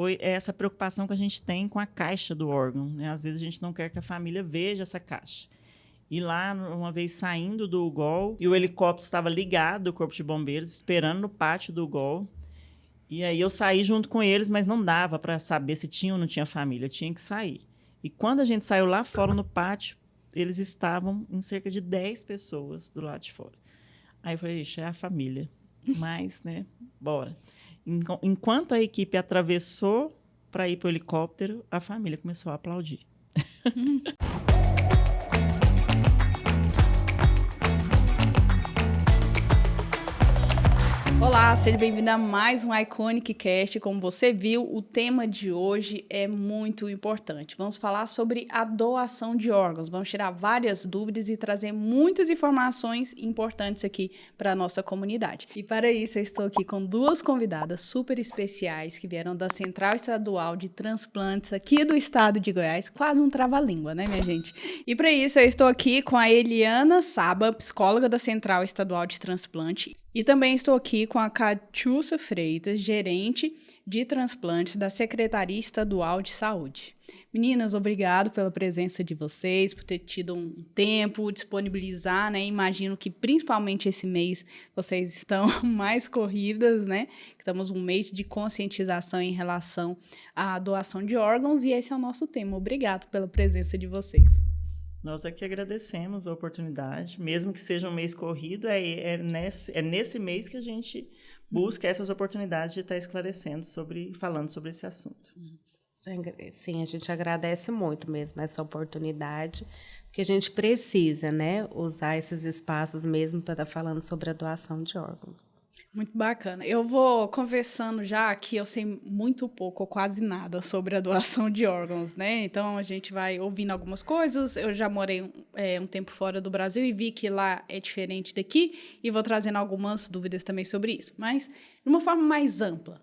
foi essa preocupação que a gente tem com a caixa do órgão, né? Às vezes a gente não quer que a família veja essa caixa. E lá, uma vez saindo do UGOL, e o helicóptero estava ligado, o Corpo de Bombeiros, esperando no pátio do UGOL. E aí eu saí junto com eles, mas não dava para saber se tinha ou não tinha família, tinha que sair. E quando a gente saiu lá fora no pátio, eles estavam em cerca de 10 pessoas do lado de fora. Aí eu falei, ixi, é a família. Mas, né, bora. Enquanto a equipe atravessou para ir para o helicóptero, a família começou a aplaudir. Olá, seja bem-vindo a mais um Iconic Cast. Como você viu, o tema de hoje é muito importante. Vamos falar sobre a doação de órgãos. Vamos tirar várias dúvidas e trazer muitas informações importantes aqui para a nossa comunidade. E para isso, eu estou aqui com duas convidadas super especiais que vieram da Central Estadual de Transplantes aqui do estado de Goiás. Quase um trava-língua, né, minha gente? E para isso, eu estou aqui com a Eliana Saba, psicóloga da Central Estadual de Transplante. E também estou aqui com a Catiúcia Freitas, gerente de transplantes da Secretaria Estadual de Saúde. Meninas, obrigado pela presença de vocês, por ter tido um tempo, disponibilizar, né? Imagino que principalmente esse mês vocês estão mais corridas, né? Estamos um mês de conscientização em relação à doação de órgãos e esse é o nosso tema. Obrigado pela presença de vocês. Nós aqui agradecemos a oportunidade, mesmo que seja um mês corrido, é nesse mês que a gente busca essas oportunidades de estar esclarecendo falando sobre esse assunto. Sim, a gente agradece muito mesmo essa oportunidade, porque a gente precisa, né, usar esses espaços mesmo para estar falando sobre a doação de órgãos. Muito bacana. Eu vou conversando já que eu sei muito pouco ou quase nada sobre a doação de órgãos, né? Então, a gente vai ouvindo algumas coisas. Eu já morei um tempo fora do Brasil e vi que lá é diferente daqui e vou trazendo algumas dúvidas também sobre isso. Mas, de uma forma mais ampla,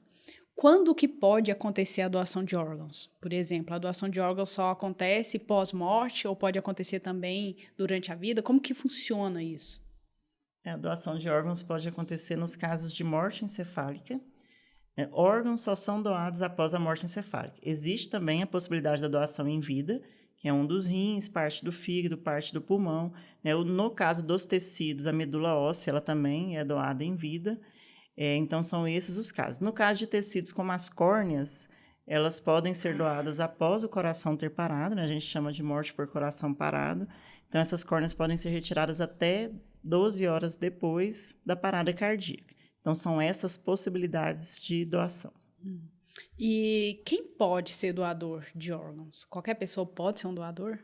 quando que pode acontecer a doação de órgãos? Por exemplo, a doação de órgãos só acontece pós-morte ou pode acontecer também durante a vida? Como que funciona isso? A doação de órgãos pode acontecer nos casos de morte encefálica. Órgãos só são doados após a morte encefálica. Existe também a possibilidade da doação em vida, que é um dos rins, parte do fígado, parte do pulmão. No caso dos tecidos, a medula óssea ela também é doada em vida. Então, são esses os casos. No caso de tecidos como as córneas, elas podem ser doadas após o coração ter parado, né? A gente chama de morte por coração parado. Então, essas córneas podem ser retiradas até 12 horas depois da parada cardíaca. Então, são essas possibilidades de doação. E quem pode ser doador de órgãos? Qualquer pessoa pode ser um doador?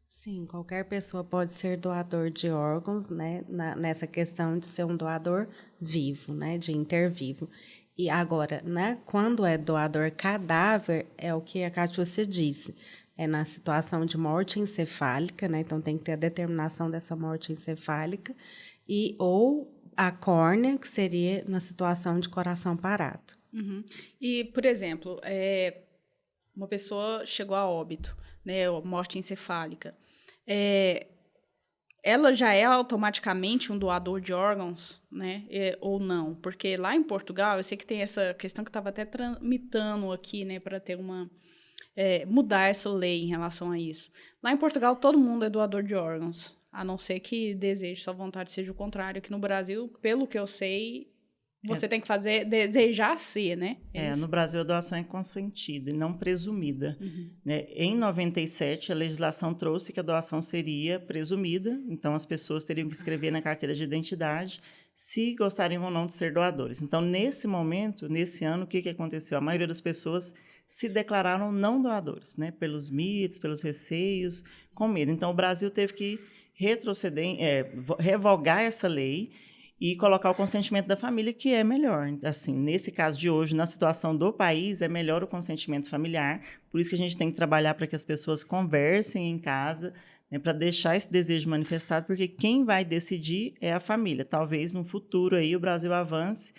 Sim, qualquer pessoa pode ser doador de órgãos, né, nessa questão de ser um doador vivo, né, de intervivo. E agora, né, quando é doador cadáver, é o que a Catiúcia disse, é na situação de morte encefálica, né, então tem que ter a determinação dessa morte encefálica, ou a córnea, que seria na situação de coração parado. Uhum. E, por exemplo, uma pessoa chegou a óbito, né, morte encefálica, ela já é automaticamente um doador de órgãos, né, ou não? Porque lá em Portugal, eu sei que tem essa questão que estava até tramitando aqui, né, para ter mudar essa lei em relação a isso. Lá em Portugal, todo mundo é doador de órgãos, a não ser que deseje, sua vontade seja o contrário. Aqui no Brasil, pelo que eu sei, você tem que desejar ser, né? No Brasil, a doação é consentida e não presumida. Né? Em 97, a legislação trouxe que a doação seria presumida, então as pessoas teriam que escrever na carteira de identidade se gostariam ou não de ser doadores. Então, nesse momento, nesse ano, o que aconteceu? A maioria das pessoas se declararam não doadores, né? Pelos mitos, pelos receios, com medo. Então, o Brasil teve que revogar essa lei e colocar o consentimento da família, que é melhor. Assim, nesse caso de hoje, na situação do país, é melhor o consentimento familiar. Por isso que a gente tem que trabalhar para que as pessoas conversem em casa, né, para deixar esse desejo manifestado, porque quem vai decidir é a família. Talvez, no futuro, aí, o Brasil avance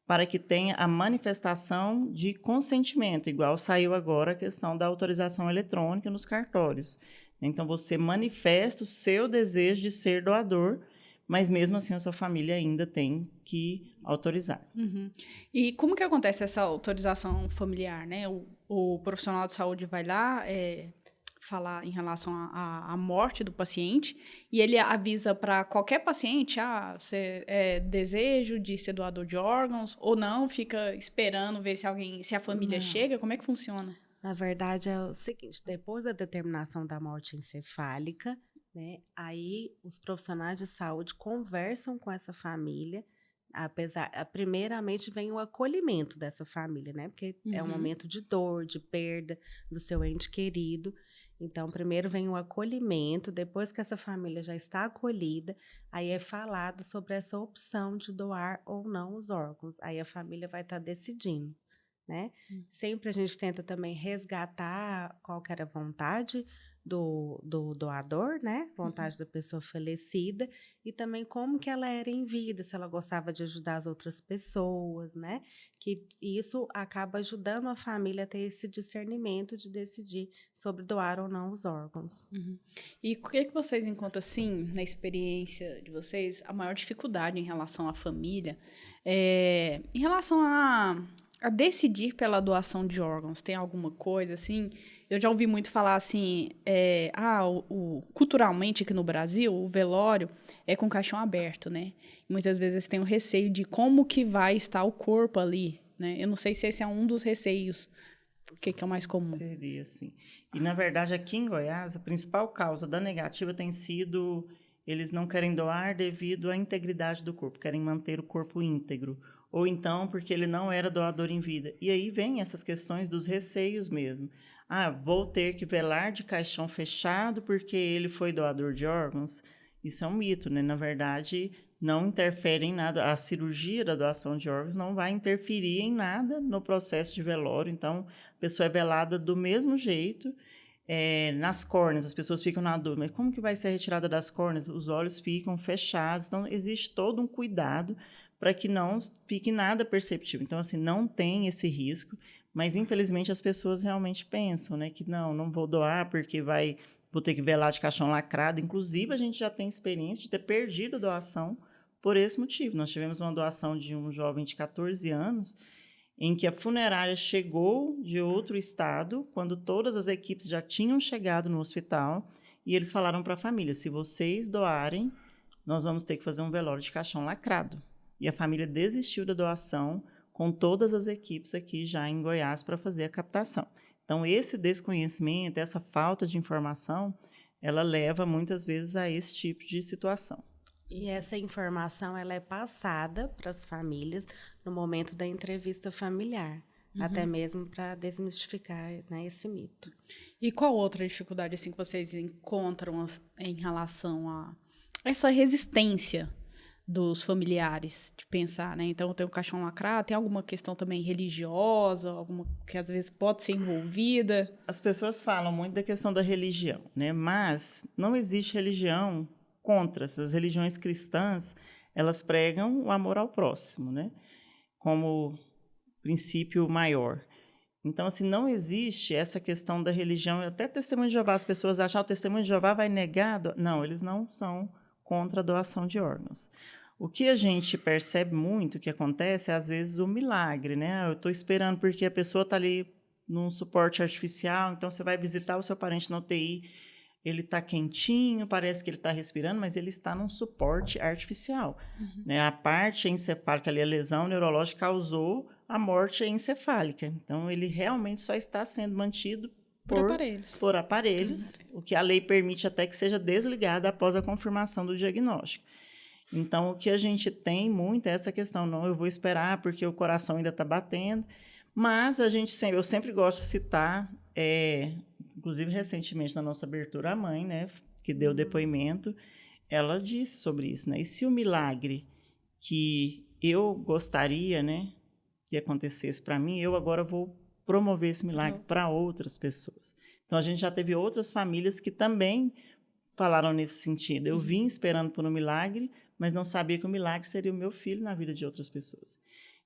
para que tenha a manifestação de consentimento, igual saiu agora a questão da autorização eletrônica nos cartórios. Então, você manifesta o seu desejo de ser doador, mas mesmo assim a sua família ainda tem que autorizar. E como que acontece essa autorização familiar, né? O profissional de saúde vai lá falar em relação à morte do paciente e ele avisa para qualquer paciente, você desejo de ser doador de órgãos ou não, fica esperando ver se a família chega, como é que funciona? Na verdade, é o seguinte, depois da determinação da morte encefálica, né, aí os profissionais de saúde conversam com essa família, primeiramente vem o acolhimento dessa família, né, porque é um momento de dor, de perda do seu ente querido. Então, primeiro vem o acolhimento, depois que essa família já está acolhida, aí é falado sobre essa opção de doar ou não os órgãos. Aí a família vai estar decidindo, né? Sempre a gente tenta também resgatar qual que era a vontade do doador, né? Vontade da pessoa falecida e também como que ela era em vida, se ela gostava de ajudar as outras pessoas, né? Que isso acaba ajudando a família a ter esse discernimento de decidir sobre doar ou não os órgãos. E o que vocês encontram, assim, na experiência de vocês, a maior dificuldade em relação à família, em relação a decidir pela doação de órgãos? Tem alguma coisa, assim? Eu já ouvi muito falar, assim, culturalmente aqui no Brasil, o velório é com caixão aberto, né? E muitas vezes tem o receio de como que vai estar o corpo ali, né? Eu não sei se esse é um dos receios, o que é o mais comum. Seria, sim. E, na verdade, aqui em Goiás, a principal causa da negativa tem sido eles não querem doar devido à integridade do corpo, querem manter o corpo íntegro. Ou então porque ele não era doador em vida. E aí vem essas questões dos receios mesmo. Vou ter que velar de caixão fechado porque ele foi doador de órgãos? Isso é um mito, né? Na verdade, não interfere em nada. A cirurgia da doação de órgãos não vai interferir em nada no processo de velório. Então, a pessoa é velada do mesmo jeito. Nas córneas, as pessoas ficam na dúvida, mas como que vai ser retirada das córneas? Os olhos ficam fechados. Então, existe todo um cuidado para que não fique nada perceptível. Então, assim, não tem esse risco, mas, infelizmente, as pessoas realmente pensam, né, que não vou doar porque vou ter que velar de caixão lacrado. Inclusive, a gente já tem experiência de ter perdido a doação por esse motivo. Nós tivemos uma doação de um jovem de 14 anos, em que a funerária chegou de outro estado, quando todas as equipes já tinham chegado no hospital, e eles falaram para a família, se vocês doarem, nós vamos ter que fazer um velório de caixão lacrado. E a família desistiu da doação com todas as equipes aqui já em Goiás para fazer a captação. Então, esse desconhecimento, essa falta de informação, ela leva muitas vezes a esse tipo de situação. E essa informação ela é passada para as famílias no momento da entrevista familiar, até mesmo para desmistificar, né, esse mito. E qual outra dificuldade assim, que vocês encontram em relação a essa resistência dos familiares de pensar, né? Então, tem o caixão lacrado, tem alguma questão também religiosa, alguma que às vezes pode ser envolvida? As pessoas falam muito da questão da religião, né? Mas não existe religião contra. Essas religiões cristãs, elas pregam o amor ao próximo, né? Como princípio maior. Então, assim, não existe essa questão da religião. Até Testemunho de Jeová, as pessoas acham que o Testemunho de Jeová vai negar. Não, eles não são contra a doação de órgãos. O que a gente percebe muito que acontece é, às vezes, o milagre, né? Eu estou esperando porque a pessoa está ali num suporte artificial, então você vai visitar o seu parente na UTI, ele está quentinho, parece que ele está respirando, mas ele está num suporte artificial. Né? A parte encefálica, ali, a lesão neurológica causou a morte encefálica. Então, ele realmente só está sendo mantido por aparelhos, o que a lei permite até que seja desligada após a confirmação do diagnóstico. Então, o que a gente tem muito é essa questão, não, eu vou esperar porque o coração ainda está batendo, mas eu sempre gosto de citar, inclusive recentemente na nossa abertura, a mãe, né, que deu depoimento, ela disse sobre isso, né, e se o milagre que eu gostaria, né, que acontecesse para mim, eu agora vou promover esse milagre para outras pessoas. Então, a gente já teve outras famílias que também falaram nesse sentido. Eu vim esperando por um milagre, mas não sabia que o milagre seria o meu filho na vida de outras pessoas.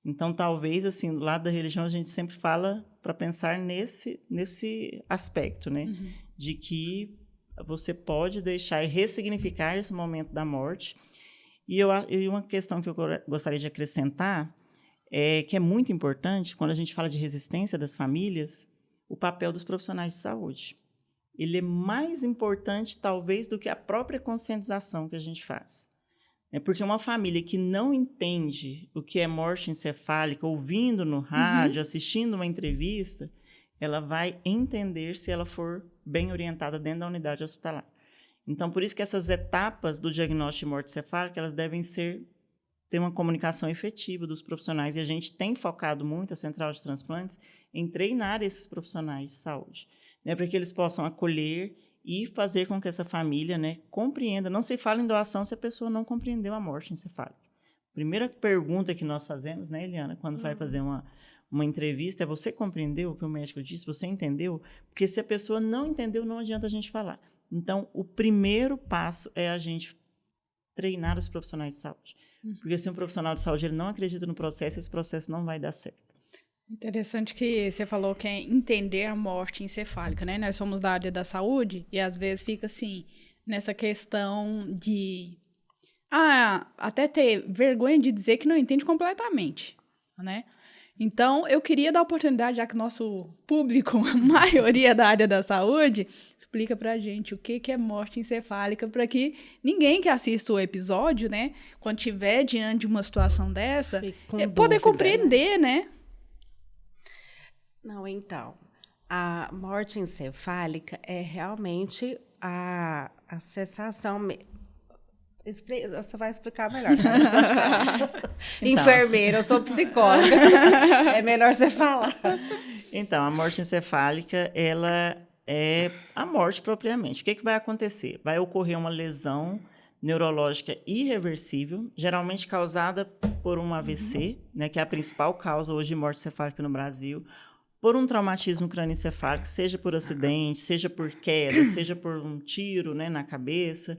Então, talvez, assim, do lado da religião, a gente sempre fala para pensar nesse aspecto, né? De que você pode deixar e ressignificar esse momento da morte. E uma questão que eu gostaria de acrescentar é que é muito importante, quando a gente fala de resistência das famílias, o papel dos profissionais de saúde. Ele é mais importante, talvez, do que a própria conscientização que a gente faz. Porque uma família que não entende o que é morte encefálica, ouvindo no rádio, assistindo uma entrevista, ela vai entender se ela for bem orientada dentro da unidade hospitalar. Então, por isso que essas etapas do diagnóstico de morte encefálica, elas devem ter uma comunicação efetiva dos profissionais. E a gente tem focado muito, a Central de Transplantes, em treinar esses profissionais de saúde, né, para que eles possam acolher e fazer com que essa família, né, compreenda. Não se fala em doação se a pessoa não compreendeu a morte encefálica. Primeira pergunta que nós fazemos, né, Eliana, quando vai fazer uma entrevista, é: você compreendeu o que o médico disse? Você entendeu? Porque se a pessoa não entendeu, não adianta a gente falar. Então, o primeiro passo é a gente treinar os profissionais de saúde. Porque se um profissional de saúde ele não acredita no processo, esse processo não vai dar certo. Interessante que você falou que é entender a morte encefálica, né? Nós somos da área da saúde e às vezes fica assim, nessa questão de até ter vergonha de dizer que não entende completamente, né? Então, eu queria dar a oportunidade, já que nosso público, a maioria da área da saúde, explica pra gente o que é morte encefálica, para que ninguém que assista o episódio, né, quando estiver diante de uma situação dessa, poder compreender, né? Não, então, a morte encefálica é realmente a sensação... Você vai explicar melhor. Então. Enfermeira, eu sou psicóloga. É melhor você falar. Então, a morte encefálica, ela é a morte propriamente. O que vai acontecer? Vai ocorrer uma lesão neurológica irreversível, geralmente causada por um AVC, né, que é a principal causa hoje de morte encefálica no Brasil, por um traumatismo crânioencefálico, seja por acidente, seja por queda, seja por um tiro, né, na cabeça,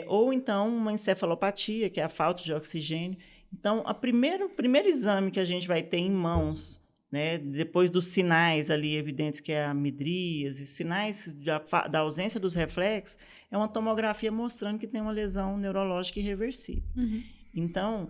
ou então uma encefalopatia, que é a falta de oxigênio. Então, o primeiro exame que a gente vai ter em mãos, né, depois dos sinais ali evidentes, que é a midríase, sinais da ausência dos reflexos, é uma tomografia mostrando que tem uma lesão neurológica irreversível. Então,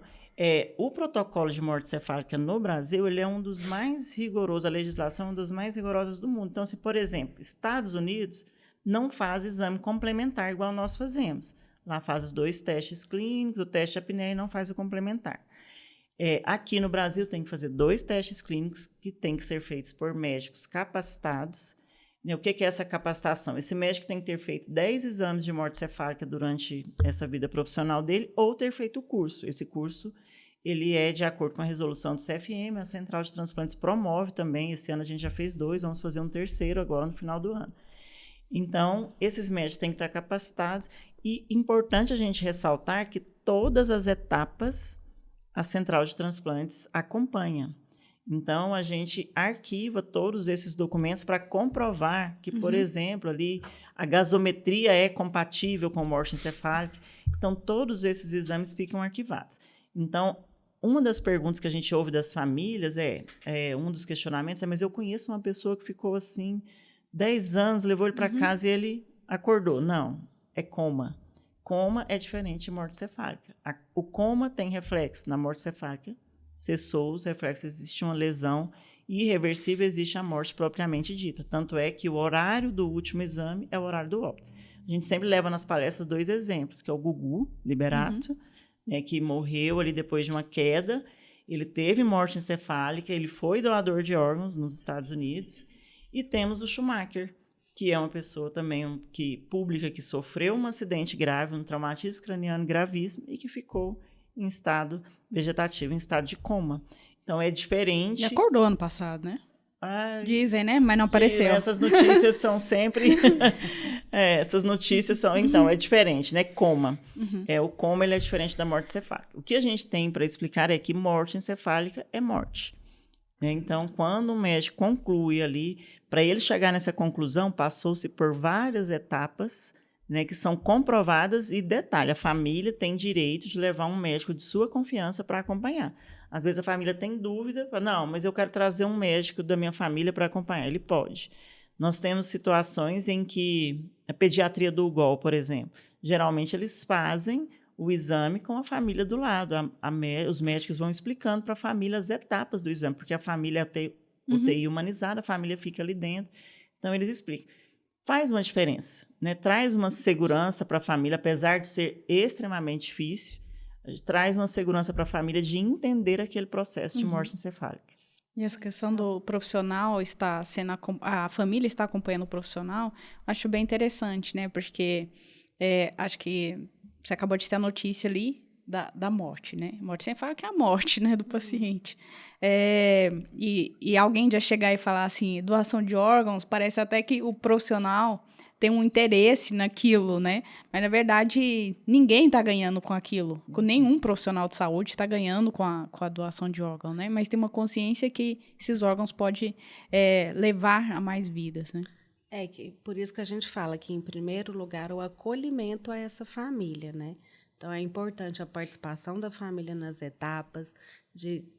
o protocolo de morte encefálica no Brasil, ele é um dos mais rigorosos, a legislação é uma das mais rigorosas do mundo. Então, se, por exemplo, Estados Unidos não faz exame complementar igual nós fazemos. Lá faz os 2 testes clínicos, o teste de apneia, e não faz o complementar. Aqui no Brasil tem que fazer 2 testes clínicos que têm que ser feitos por médicos capacitados. O que é essa capacitação? Esse médico tem que ter feito 10 exames de morte encefálica durante essa vida profissional dele ou ter feito o curso. Esse curso ele é de acordo com a resolução do CFM, a Central de Transplantes promove também. Esse ano a gente já fez 2, vamos fazer um 3º agora no final do ano. Então, esses médicos têm que estar capacitados e importante a gente ressaltar que todas as etapas a Central de Transplantes acompanha. Então, a gente arquiva todos esses documentos para comprovar que, por exemplo, ali a gasometria é compatível com morte encefálica. Então, todos esses exames ficam arquivados. Então, uma das perguntas que a gente ouve das famílias um dos questionamentos mas eu conheço uma pessoa que ficou assim 10 anos, levou ele para casa e ele acordou. Não, é coma. Coma é diferente de morte encefálica. O coma tem reflexo. Na morte encefálica, cessou os reflexos, existe uma lesão irreversível, existe a morte propriamente dita. Tanto é que o horário do último exame é o horário do óbito. A gente sempre leva nas palestras 2 exemplos, que é o Gugu Liberato, né, que morreu ali depois de uma queda. Ele teve morte encefálica, ele foi doador de órgãos nos Estados Unidos. E temos o Schumacher, que é uma pessoa também pública que sofreu um acidente grave, um traumatismo craniano gravíssimo e que ficou em estado vegetativo, em estado de coma. Então, é diferente. E acordou ano passado, né? Dizem, né? Mas não apareceu. Essas notícias são sempre... essas notícias são... Então, é diferente, né? Coma. O coma ele é diferente da morte encefálica. O que a gente tem para explicar é que morte encefálica é morte. Então, quando o médico conclui ali, para ele chegar nessa conclusão, passou-se por várias etapas, né, que são comprovadas e, detalhe, a família tem direito de levar um médico de sua confiança para acompanhar. Às vezes a família tem dúvida, fala, não, mas eu quero trazer um médico da minha família para acompanhar. Ele pode. Nós temos situações em que a pediatria do UGOL, por exemplo, geralmente eles fazem o exame com a família do lado. Os médicos vão explicando para a família as etapas do exame, porque a família é UTI humanizada, a família fica ali dentro. Então, eles explicam. Faz uma diferença, né? Traz uma segurança para a família, apesar de ser extremamente difícil, traz uma segurança para a família de entender aquele processo de morte encefálica. E essa questão do profissional está sendo... A família está acompanhando o profissional, acho bem interessante, né? Porque acho que você acabou de ter a notícia ali da morte, né? Morte encefálica é a morte, né, do paciente. E alguém já chegar e falar assim, doação de órgãos, parece até que o profissional tem um interesse naquilo, né? Mas, na verdade, ninguém está ganhando com aquilo. Nenhum profissional de saúde está ganhando com a doação de órgãos, né? Mas tem uma consciência que esses órgãos podem levar a mais vidas, né? Por isso que a gente fala que, em primeiro lugar, o acolhimento a essa família, né? Então, é importante a participação da família nas etapas,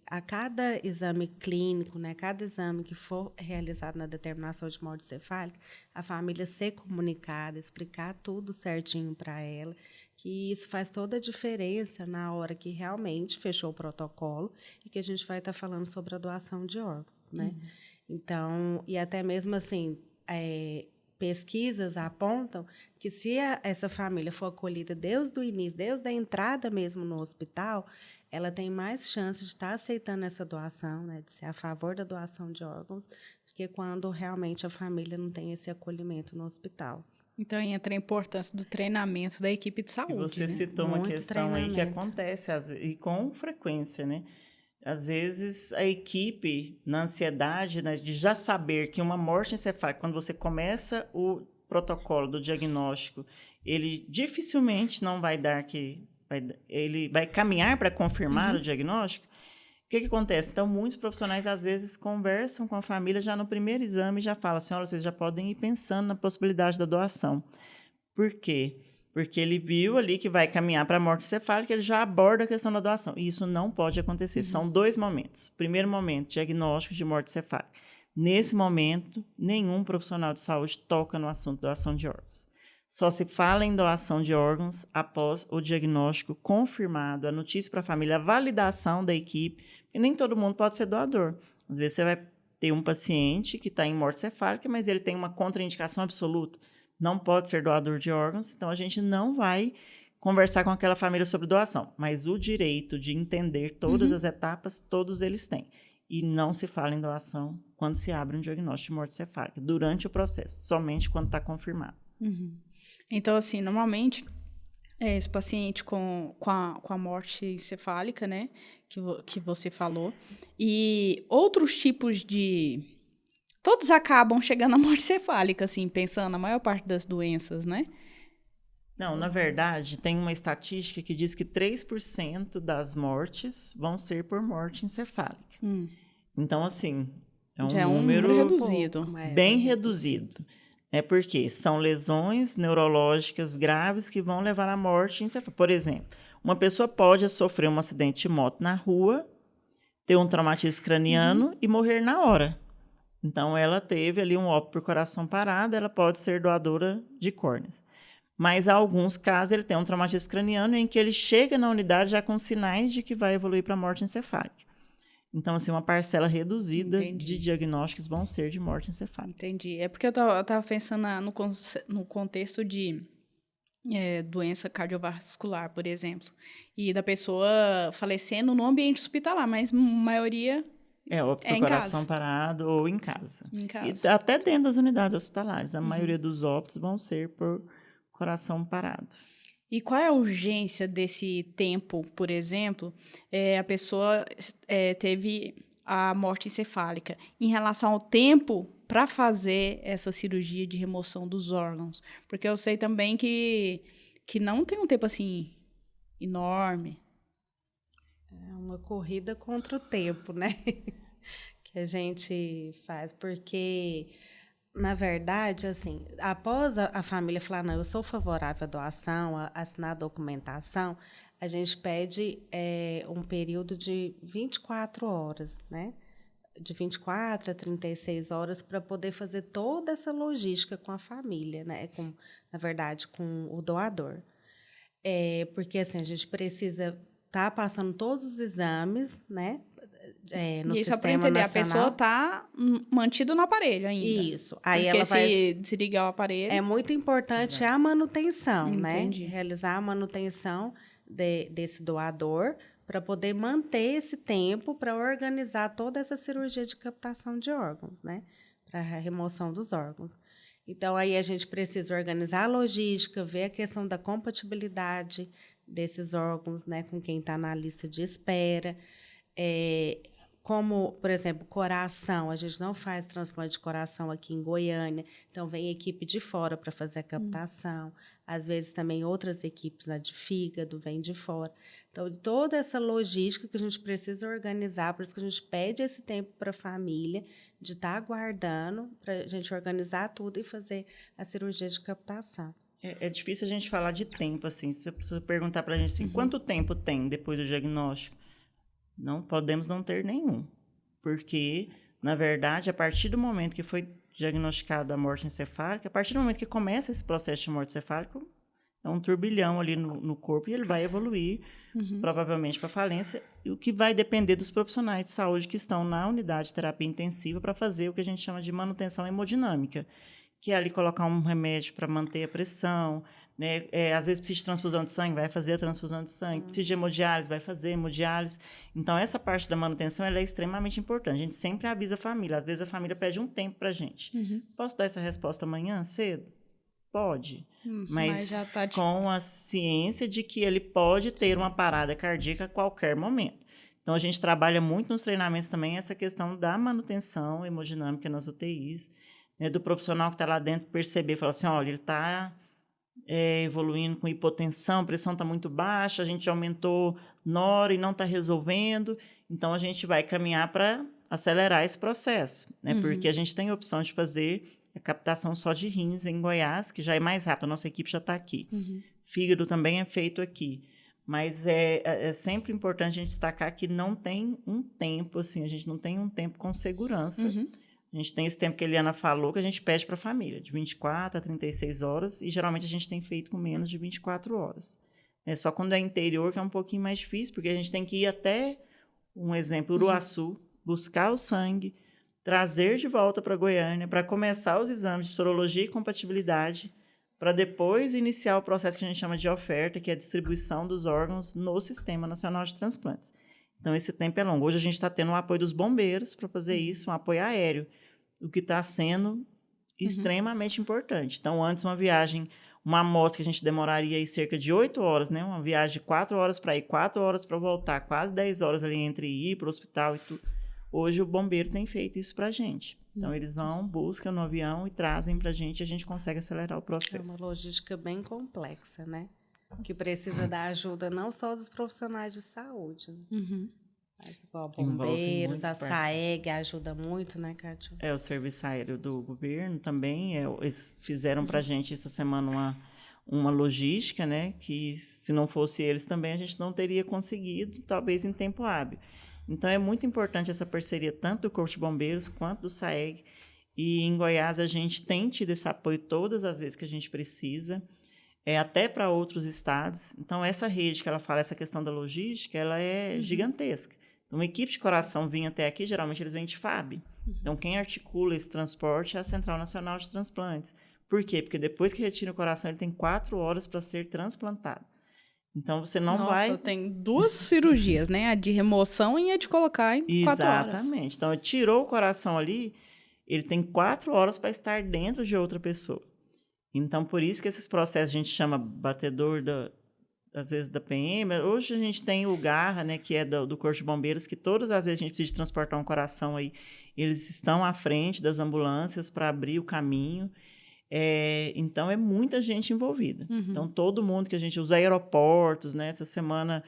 a cada exame clínico, né, cada exame que for realizado na determinação de morte encefálica, a família ser comunicada, explicar tudo certinho para ela, que isso faz toda a diferença na hora que realmente fechou o protocolo e que a gente vai estar falando sobre a doação de órgãos, né? Então, e até mesmo assim, pesquisas apontam que se essa família for acolhida desde o início, desde a entrada mesmo no hospital, ela tem mais chance de estar aceitando essa doação, né, de ser a favor da doação de órgãos, do que quando realmente a família não tem esse acolhimento no hospital. Então, entra a importância do treinamento da equipe de saúde. E você né? citou uma questão aí que acontece, e com frequência, né? Às vezes, a equipe, na ansiedade, né, de já saber que uma morte encefálica, quando você começa o protocolo do diagnóstico, ele dificilmente não vai dar ele vai caminhar para confirmar o diagnóstico. O que acontece? Então, muitos profissionais, às vezes, conversam com a família já no primeiro exame e já falam assim, olha, vocês já podem ir pensando na possibilidade da doação. Por quê? Porque ele viu ali que vai caminhar para a morte encefálica, ele já aborda a questão da doação. E isso não pode acontecer. São 2 momentos. Primeiro momento, diagnóstico de morte encefálica. Nesse momento, nenhum profissional de saúde toca no assunto de doação de órgãos. Só se fala em doação de órgãos após o diagnóstico confirmado, a notícia para a família, a validação da equipe, e nem todo mundo pode ser doador. Às vezes você vai ter um paciente que está em morte encefálica, mas ele tem uma contraindicação absoluta. Não pode ser doador de órgãos, então a gente não vai conversar com aquela família sobre doação. Mas o direito de entender todas as etapas, todos eles têm. E não se fala em doação quando se abre um diagnóstico de morte encefálica, durante o processo, somente quando está confirmado. Então, assim, normalmente, esse paciente com a morte encefálica, né, que você falou, e outros tipos de... Todos acabam chegando à morte encefálica, assim, pensando na maior parte das doenças, né? Não, na verdade, tem uma estatística que diz que 3% das mortes vão ser por morte encefálica. Então, assim, é um número reduzido. Bem reduzido. É porque são lesões neurológicas graves que vão levar à morte encefálica. Por exemplo, uma pessoa pode sofrer um acidente de moto na rua, ter um traumatismo craniano e morrer na hora. Então, ela teve ali um óbito por coração parado, ela pode ser doadora de córneas. Mas, há alguns casos, ele tem um traumatismo craniano em que ele chega na unidade já com sinais de que vai evoluir para a morte encefálica. Então, assim, uma parcela reduzida de diagnósticos vão ser de morte encefálica. Entendi. É porque eu tava pensando no contexto de doença cardiovascular, por exemplo, e da pessoa falecendo no ambiente hospitalar, mas a maioria... óbito por coração parado ou em casa. Em casa. E até dentro das unidades hospitalares. A maioria dos óbitos vão ser por coração parado. E qual é a urgência desse tempo, por exemplo? A pessoa teve a morte encefálica em relação ao tempo para fazer essa cirurgia de remoção dos órgãos. Porque eu sei também que não tem um tempo assim enorme. É uma corrida contra o tempo, né? Que a gente faz, porque, na verdade, assim, após a família falar, não, eu sou favorável à doação, assinar a documentação, a gente pede um período de 24 horas, né? De 24 a 36 horas para poder fazer toda essa logística com a família, né? Na verdade, com o doador. Porque assim, a gente precisa estar passando todos os exames, né? No Isso é para sistema entender, nacional. a pessoa está mantida no aparelho ainda. Isso. Aí porque ela se desligar o aparelho... É muito importante a manutenção, Entendi. né? Realizar a manutenção desse doador para poder manter esse tempo para organizar toda essa cirurgia de captação de órgãos, né? Para a remoção dos órgãos. Então, aí a gente precisa organizar a logística, ver a questão da compatibilidade desses órgãos, né, com quem está na lista de espera. Como, por exemplo, coração, a gente não faz transplante de coração aqui em Goiânia, então vem equipe de fora para fazer a captação. Às vezes também outras equipes, a de fígado, vem de fora. Então, toda essa logística que a gente precisa organizar, por isso que a gente pede esse tempo para a família, de estar aguardando, para a gente organizar tudo e fazer a cirurgia de captação. É difícil a gente falar de tempo, assim. Se você precisa perguntar para a gente assim, quanto tempo tem depois do diagnóstico? Não podemos não ter nenhum, porque, na verdade, a partir do momento que foi diagnosticada a morte encefálica, a partir do momento que começa esse processo de morte encefálica, é um turbilhão ali no corpo e ele vai evoluir, provavelmente, para falência, e o que vai depender dos profissionais de saúde que estão na unidade de terapia intensiva para fazer o que a gente chama de manutenção hemodinâmica, que é ali colocar um remédio para manter a pressão, né? Às vezes precisa de transfusão de sangue, vai fazer a transfusão de sangue. Precisa de hemodiálise, vai fazer hemodiálise. Então, essa parte da manutenção ela é extremamente importante. A gente sempre avisa a família. Às vezes, a família pede um tempo para a gente. Posso dar essa resposta amanhã, cedo? Pode. Mas já tá com a ciência de que ele pode ter uma parada cardíaca a qualquer momento. Então, a gente trabalha muito nos treinamentos também essa questão da manutenção hemodinâmica nas UTIs, né, do profissional que está lá dentro perceber, falar assim, olha, ele está evoluindo com hipotensão, a pressão está muito baixa, a gente aumentou NOR e não está resolvendo, então a gente vai caminhar para acelerar esse processo, né, porque a gente tem a opção de fazer a captação só de rins em Goiás, que já é mais rápido, a nossa equipe já está aqui. Fígado também é feito aqui. Mas é sempre importante a gente destacar que não tem um tempo, assim, a gente não tem um tempo com segurança. A gente tem esse tempo que a Eliana falou, que a gente pede para a família, de 24 a 36 horas, e geralmente a gente tem feito com menos de 24 horas. É só quando é interior que é um pouquinho mais difícil, porque a gente tem que ir até, um exemplo, Uruaçu, buscar o sangue, trazer de volta para Goiânia, para começar os exames de sorologia e compatibilidade, para depois iniciar o processo que a gente chama de oferta, que é a distribuição dos órgãos no Sistema Nacional de Transplantes. Então, esse tempo é longo. Hoje, a gente está tendo o apoio dos bombeiros para fazer isso, um apoio aéreo, o que está sendo extremamente importante. Então, antes, uma viagem, uma amostra que a gente demoraria aí cerca de 8 horas, né? Uma viagem de 4 horas para ir, 4 horas para voltar, quase 10 horas ali entre ir para o hospital e tudo. Hoje, o bombeiro tem feito isso para a gente. Então, eles vão, buscam no avião e trazem para a gente consegue acelerar o processo. É uma logística bem complexa, né? Que precisa da ajuda não só dos profissionais de saúde, né? Mas igual bombeiros, a SAEG ajuda muito, né, Cátia? O Serviço Aéreo do Governo também, eles fizeram para a gente essa semana uma logística, né, que se não fosse eles também a gente não teria conseguido, talvez em tempo hábil. Então, é muito importante essa parceria tanto do Corpo de Bombeiros quanto do SAEG. E em Goiás a gente tem tido esse apoio todas as vezes que a gente precisa, até para outros estados. Então, essa rede que ela fala, essa questão da logística, ela é gigantesca. Então, uma equipe de coração vinha até aqui, geralmente eles vêm de FAB. Então, quem articula esse transporte é a Central Nacional de Transplantes. Por quê? Porque depois que retira o coração, ele tem 4 horas para ser transplantado. Então, você não vai... Nossa, tem 2 cirurgias, né? A de remoção e a de colocar em 4 horas. Exatamente. Então, tirou o coração ali, ele tem 4 horas para estar dentro de outra pessoa. Então, por isso que esses processos a gente chama batedor, às vezes, da PM. Hoje a gente tem o Garra, né, que é do Corpo de Bombeiros, que todas as vezes a gente precisa transportar um coração aí, eles estão à frente das ambulâncias para abrir o caminho. Então, é muita gente envolvida. Então, todo mundo que a gente... Os aeroportos, né? Essa semana,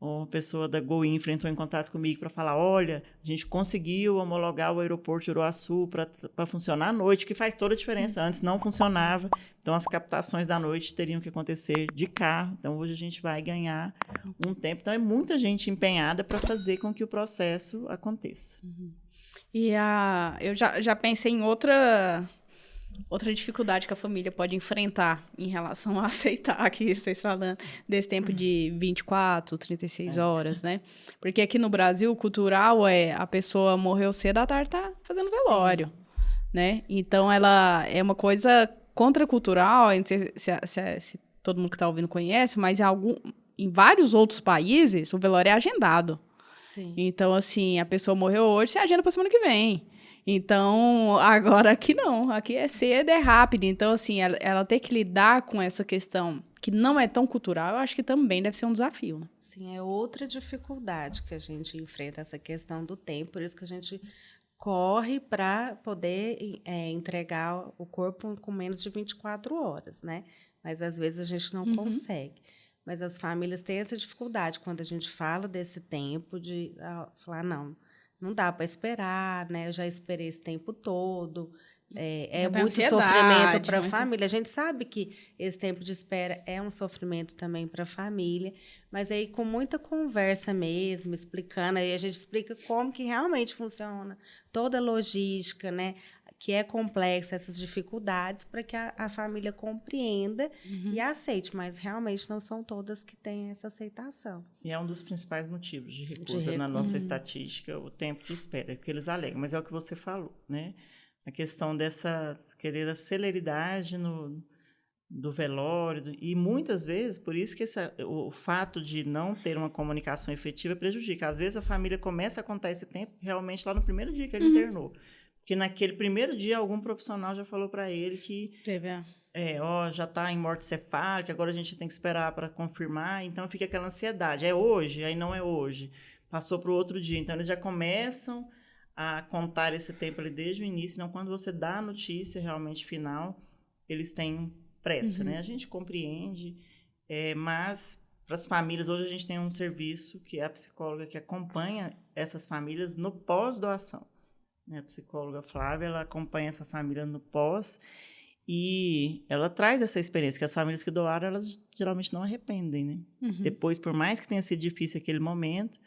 uma pessoa da Gol Infra entrou em contato comigo para falar, olha, a gente conseguiu homologar o aeroporto de Uruaçu para funcionar à noite, que faz toda a diferença. Antes não funcionava, então as captações da noite teriam que acontecer de carro. Então, hoje a gente vai ganhar um tempo. Então, é muita gente empenhada para fazer com que o processo aconteça. E eu já pensei em outra Outra dificuldade que a família pode enfrentar em relação a aceitar, aqui vocês falando, desse tempo de 24, 36 horas, né? Porque aqui no Brasil, o cultural é a pessoa morreu cedo, à tarde tá fazendo velório, né? Então, ela é uma coisa contracultural, não sei se todo mundo que tá ouvindo conhece, mas em vários outros países, o velório é agendado. Sim. Então, assim, a pessoa morreu hoje, você agenda pra semana que vem. Então, agora aqui não. Aqui é cedo, é rápido. Então, assim, ela ter que lidar com essa questão que não é tão cultural, eu acho que também deve ser um desafio, né? Sim, é outra dificuldade que a gente enfrenta, essa questão do tempo. Por isso que a gente corre para poder entregar o corpo com menos de 24 horas, né? Mas, às vezes, a gente não consegue. Mas as famílias têm essa dificuldade quando a gente fala desse tempo, de falar, não dá para esperar, né? Eu já esperei esse tempo todo. É muito sofrimento para a família. A gente sabe que esse tempo de espera é um sofrimento também para a família, mas aí com muita conversa mesmo, explicando, aí a gente explica como que realmente funciona toda a logística, né? Que é complexa, essas dificuldades, para que a família compreenda e aceite, mas realmente não são todas que têm essa aceitação. E é um dos principais motivos de recusa na nossa estatística, o tempo de espera, que eles alegam, mas é o que você falou, né? A questão dessa querer a celeridade do velório, e muitas vezes, por isso que o fato de não ter uma comunicação efetiva prejudica. Às vezes a família começa a contar esse tempo realmente lá no primeiro dia que ele internou. Porque naquele primeiro dia algum profissional já falou para ele que já está em morte cefálica, agora a gente tem que esperar para confirmar, então fica aquela ansiedade. É hoje? Aí não é hoje. Passou para o outro dia. Então eles já começam a contar esse tempo ali desde o início. Então, quando você dá a notícia realmente final, eles têm pressa, né? A gente compreende, mas para as famílias, hoje a gente tem um serviço que é a psicóloga que acompanha essas famílias no pós-doação. A psicóloga Flávia, ela acompanha essa família no pós e ela traz essa experiência, que as famílias que doaram, elas geralmente não arrependem, né? Depois, por mais que tenha sido difícil aquele momento,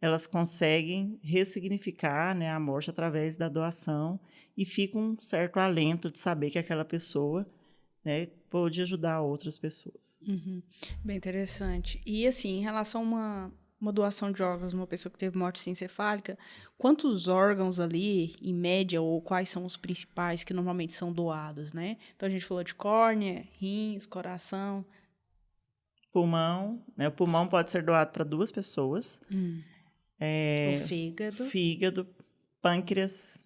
elas conseguem ressignificar, né, a morte através da doação e fica um certo alento de saber que aquela pessoa, né, pode ajudar outras pessoas. Bem interessante. E, assim, em relação a uma doação de órgãos, uma pessoa que teve morte encefálica, quantos órgãos ali, em média, ou quais são os principais que normalmente são doados, né? Então, a gente falou de córnea, rins, coração. Pulmão, né? O pulmão pode ser doado para 2 pessoas. O fígado. Fígado, pâncreas,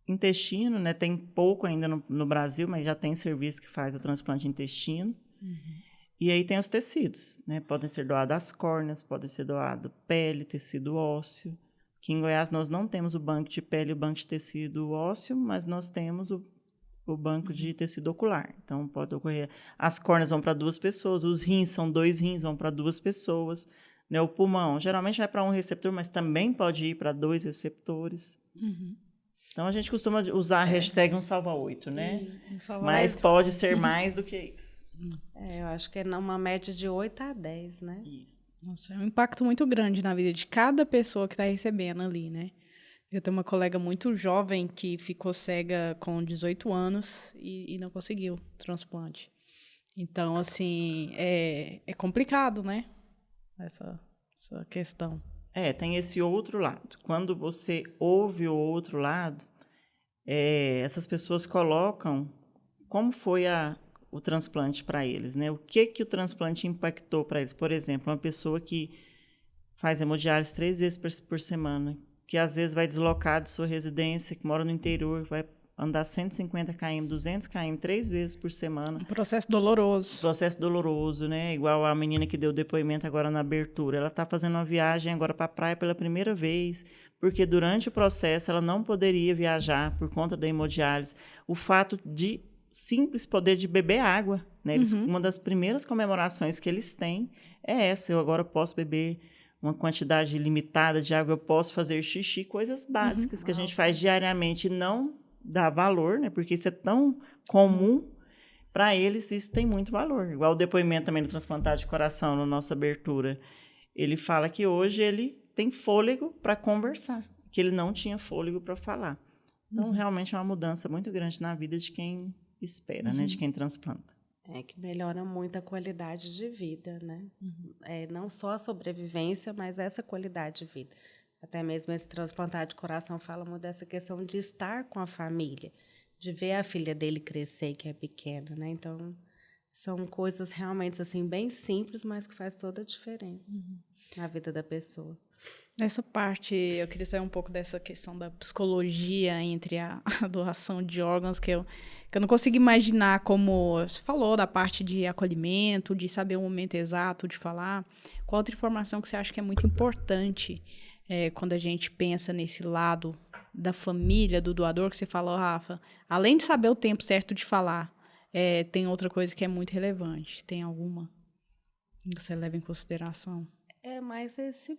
intestino, né? Tem pouco ainda no Brasil, mas já tem serviço que faz o transplante de intestino. E aí tem os tecidos, né? Podem ser doados as córneas, podem ser doado pele, tecido ósseo. Aqui em Goiás nós não temos o banco de pele e o banco de tecido ósseo, mas nós temos o banco de tecido ocular. Então, pode ocorrer. As córneas vão para 2 pessoas, os rins são 2 rins, vão para 2 pessoas. Né? O pulmão geralmente vai para um receptor, mas também pode ir para 2 receptores. Então, a gente costuma usar a hashtag 1salva8, né? Mas pode ser mais do que isso. Eu acho que é uma média de 8 a 10, né? Isso. Nossa, é um impacto muito grande na vida de cada pessoa que está recebendo ali, né? Eu tenho uma colega muito jovem que ficou cega com 18 anos e não conseguiu transplante. Então, assim, é complicado, né? Essa questão. Tem esse outro lado. Quando você ouve o outro lado, essas pessoas colocam como foi o transplante para eles, né? O que o transplante impactou para eles? Por exemplo, uma pessoa que faz hemodiálise 3 vezes por semana, que às vezes vai deslocar de sua residência, que mora no interior, vai andar 150 km, 200 km, 3 vezes por semana. Um processo doloroso. Processo doloroso, né? Igual a menina que deu depoimento agora na abertura. Ela está fazendo uma viagem agora para a praia pela primeira vez, porque durante o processo ela não poderia viajar por conta da hemodiálise. O fato de simples poder de beber água, né? Uma das primeiras comemorações que eles têm é essa. Eu agora posso beber uma quantidade limitada de água, eu posso fazer xixi, coisas básicas que a gente faz diariamente e não dá valor, né? Porque isso é tão comum, para eles isso tem muito valor. Igual o depoimento também do transplantado de coração na nossa abertura. Ele fala que hoje ele tem fôlego para conversar, que ele não tinha fôlego para falar. Então, realmente é uma mudança muito grande na vida de quem espera, né, de quem transplanta. Que melhora muito a qualidade de vida, né? Não só a sobrevivência, mas essa qualidade de vida. Até mesmo esse transplantado de coração fala muito dessa questão de estar com a família, de ver a filha dele crescer, que é pequena, né? Então, são coisas realmente assim bem simples, mas que faz toda a diferença na vida da pessoa. Nessa parte, eu queria saber um pouco dessa questão da psicologia entre a doação de órgãos, que eu não consigo imaginar, como você falou, da parte de acolhimento, de saber o momento exato de falar. Qual outra informação que você acha que é muito importante quando a gente pensa nesse lado da família, do doador, que você falou, Rafa? Além de saber o tempo certo de falar, tem outra coisa que é muito relevante. Tem alguma que você leva em consideração? Mas assim,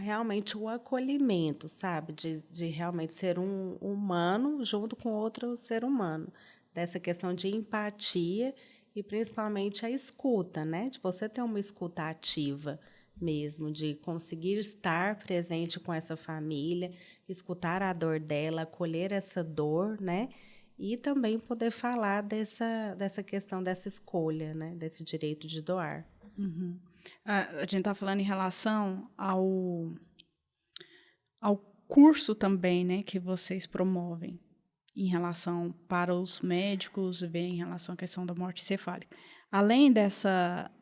realmente o acolhimento, sabe? De realmente ser um humano junto com outro ser humano. Dessa questão de empatia e principalmente a escuta, né? De você ter uma escuta ativa mesmo, de conseguir estar presente com essa família, escutar a dor dela, acolher essa dor, né? E também poder falar dessa questão dessa escolha, né? Desse direito de doar. Uhum. A gente está falando em relação ao curso também, né, que vocês promovem em relação para os médicos, em relação à questão da morte encefálica. Além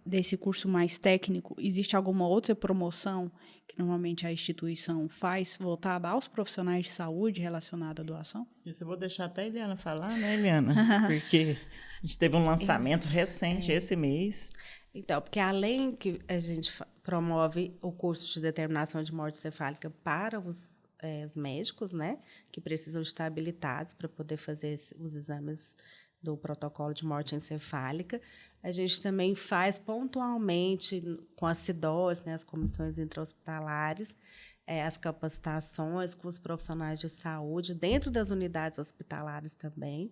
desse curso mais técnico, existe alguma outra promoção que normalmente a instituição faz voltada aos profissionais de saúde relacionada à doação? Isso eu vou deixar até a Eliana falar, né, Eliana? Porque a gente teve um lançamento recente esse mês. Então, porque além que a gente promove o curso de determinação de morte encefálica para os médicos, né, que precisam estar habilitados para poder fazer os exames do protocolo de morte encefálica, a gente também faz pontualmente com as CIDOs, né, as comissões intra-hospitalares, as capacitações com os profissionais de saúde dentro das unidades hospitalares também.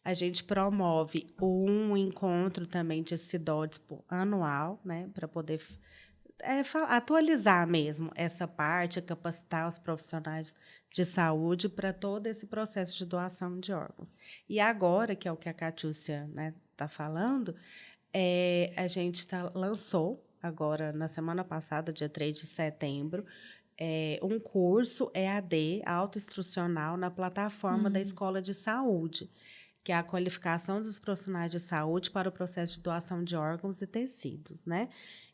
A gente promove um encontro também de CIDODs anual, né, para poder atualizar mesmo essa parte, capacitar os profissionais de saúde para todo esse processo de doação de órgãos. E agora, que é o que a Catiúcia está falando, a gente lançou, agora na semana passada, dia 3 de setembro, um curso EAD, autoinstrucional, na plataforma da Escola de Saúde, que é a qualificação dos profissionais de saúde para o processo de doação de órgãos e tecidos, né?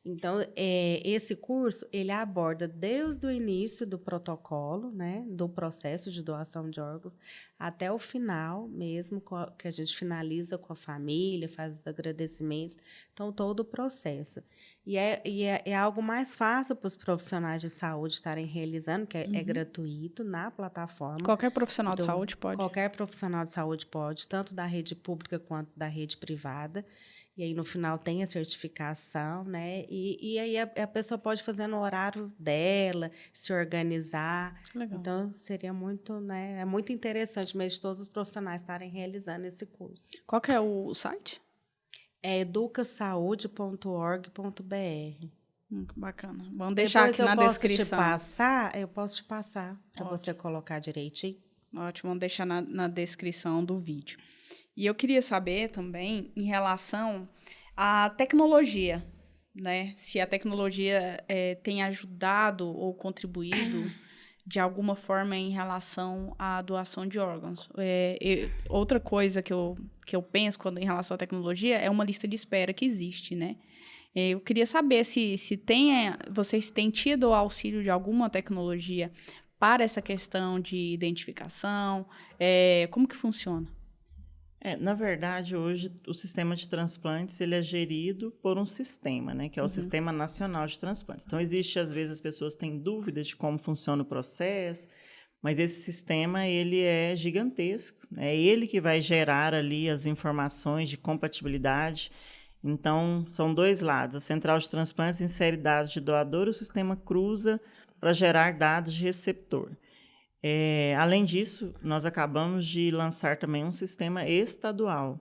Então, esse curso, ele aborda desde o início do protocolo, né, do processo de doação de órgãos, até o final mesmo, que a gente finaliza com a família, faz os agradecimentos, então, todo o processo. E é algo mais fácil para os profissionais de saúde estarem realizando, que é gratuito na plataforma. Qualquer profissional de saúde pode? Qualquer profissional de saúde pode, tanto da rede pública quanto da rede privada. E aí, no final, tem a certificação, né? E aí, a pessoa pode fazer no horário dela, se organizar. Legal. Então, seria muito, né? É muito interessante mesmo todos os profissionais estarem realizando esse curso. Qual que é o site? É educasaude.org.br. Bacana. Vamos deixar aqui na descrição. Eu posso te passar para você colocar direitinho. Ótimo, vamos deixar na descrição do vídeo. E eu queria saber também em relação à tecnologia, né? Se a tecnologia tem ajudado ou contribuído de alguma forma em relação à doação de órgãos. Outra coisa que eu penso em relação à tecnologia é uma lista de espera que existe, né? Eu queria saber se vocês têm tido o auxílio de alguma tecnologia para essa questão de identificação, como que funciona? Na verdade, hoje, o sistema de transplantes ele é gerido por um sistema, né, que é o Sistema Nacional de Transplantes. Então, existe, às vezes, as pessoas têm dúvida de como funciona o processo, mas esse sistema ele é gigantesco. É ele que vai gerar ali as informações de compatibilidade. Então, são dois lados. A Central de Transplantes insere dados de doador e o sistema cruza para gerar dados de receptor. Além disso, nós acabamos de lançar também um sistema estadual,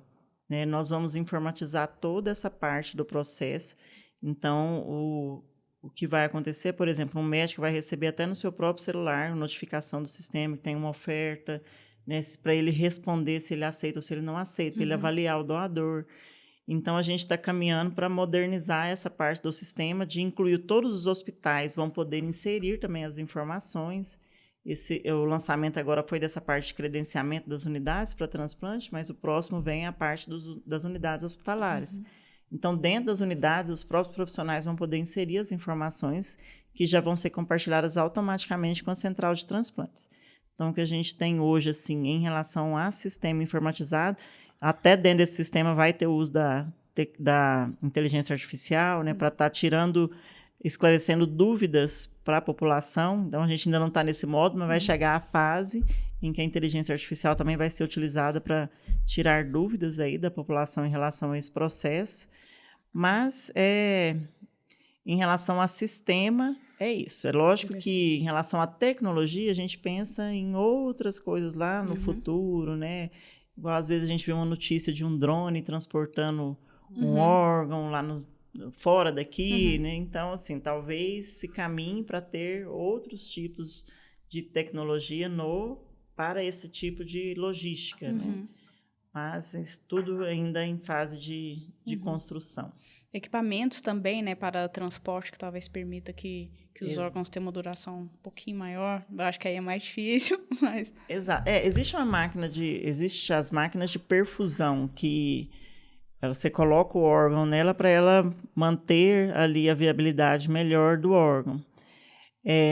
né? Nós vamos informatizar toda essa parte do processo. Então, o que vai acontecer, por exemplo, um médico vai receber até no seu próprio celular uma notificação do sistema que tem uma oferta né, para ele responder se ele aceita ou se ele não aceita, para ele avaliar o doador. Então, a gente está caminhando para modernizar essa parte do sistema, de incluir todos os hospitais, vão poder inserir também as informações. O lançamento agora foi dessa parte de credenciamento das unidades para transplante, mas o próximo vem a parte das unidades hospitalares. Então, dentro das unidades, os próprios profissionais vão poder inserir as informações que já vão ser compartilhadas automaticamente com a central de transplantes. Então, o que a gente tem hoje, assim, em relação a sistema informatizado, até dentro desse sistema vai ter o uso da inteligência artificial, né, para estar esclarecendo dúvidas para a população. Então, a gente ainda não está nesse modo, mas vai chegar a fase em que a inteligência artificial também vai ser utilizada para tirar dúvidas aí da população em relação a esse processo. Mas, em relação ao sistema, é isso. É lógico que, em relação à tecnologia, a gente pensa em outras coisas lá no futuro, né? Igual, às vezes, a gente vê uma notícia de um drone transportando um órgão lá fora daqui, né? Então, assim, talvez se caminhe para ter outros tipos de tecnologia para esse tipo de logística, né? Mas isso tudo ainda em fase de construção. Equipamentos também, né, para transporte, que talvez permita que os órgãos tenham uma duração um pouquinho maior. Eu acho que aí é mais difícil, mas... Exato. Existe as máquinas de perfusão, que você coloca o órgão nela para ela manter ali a viabilidade melhor do órgão.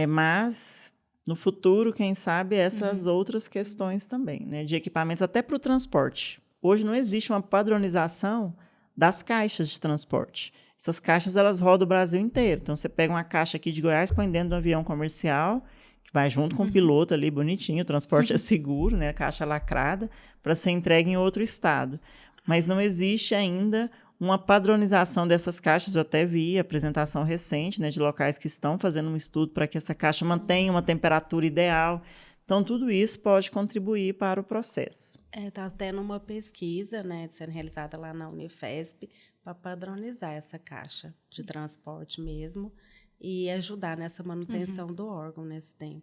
Mas, no futuro, quem sabe, essas outras questões também, né, de equipamentos até para o transporte. Hoje não existe uma padronização das caixas de transporte. Essas caixas, elas rodam o Brasil inteiro. Então, você pega uma caixa aqui de Goiás, põe dentro de um avião comercial, que vai junto com o piloto ali, bonitinho, o transporte é seguro, né? A caixa lacrada, para ser entregue em outro estado. Mas não existe ainda uma padronização dessas caixas. Eu até vi a apresentação recente, né, de locais que estão fazendo um estudo para que essa caixa mantenha uma temperatura ideal. Então, tudo isso pode contribuir para o processo. Está tendo uma pesquisa, né, sendo realizada lá na Unifesp, para padronizar essa caixa de transporte mesmo e ajudar nessa manutenção do órgão nesse tempo.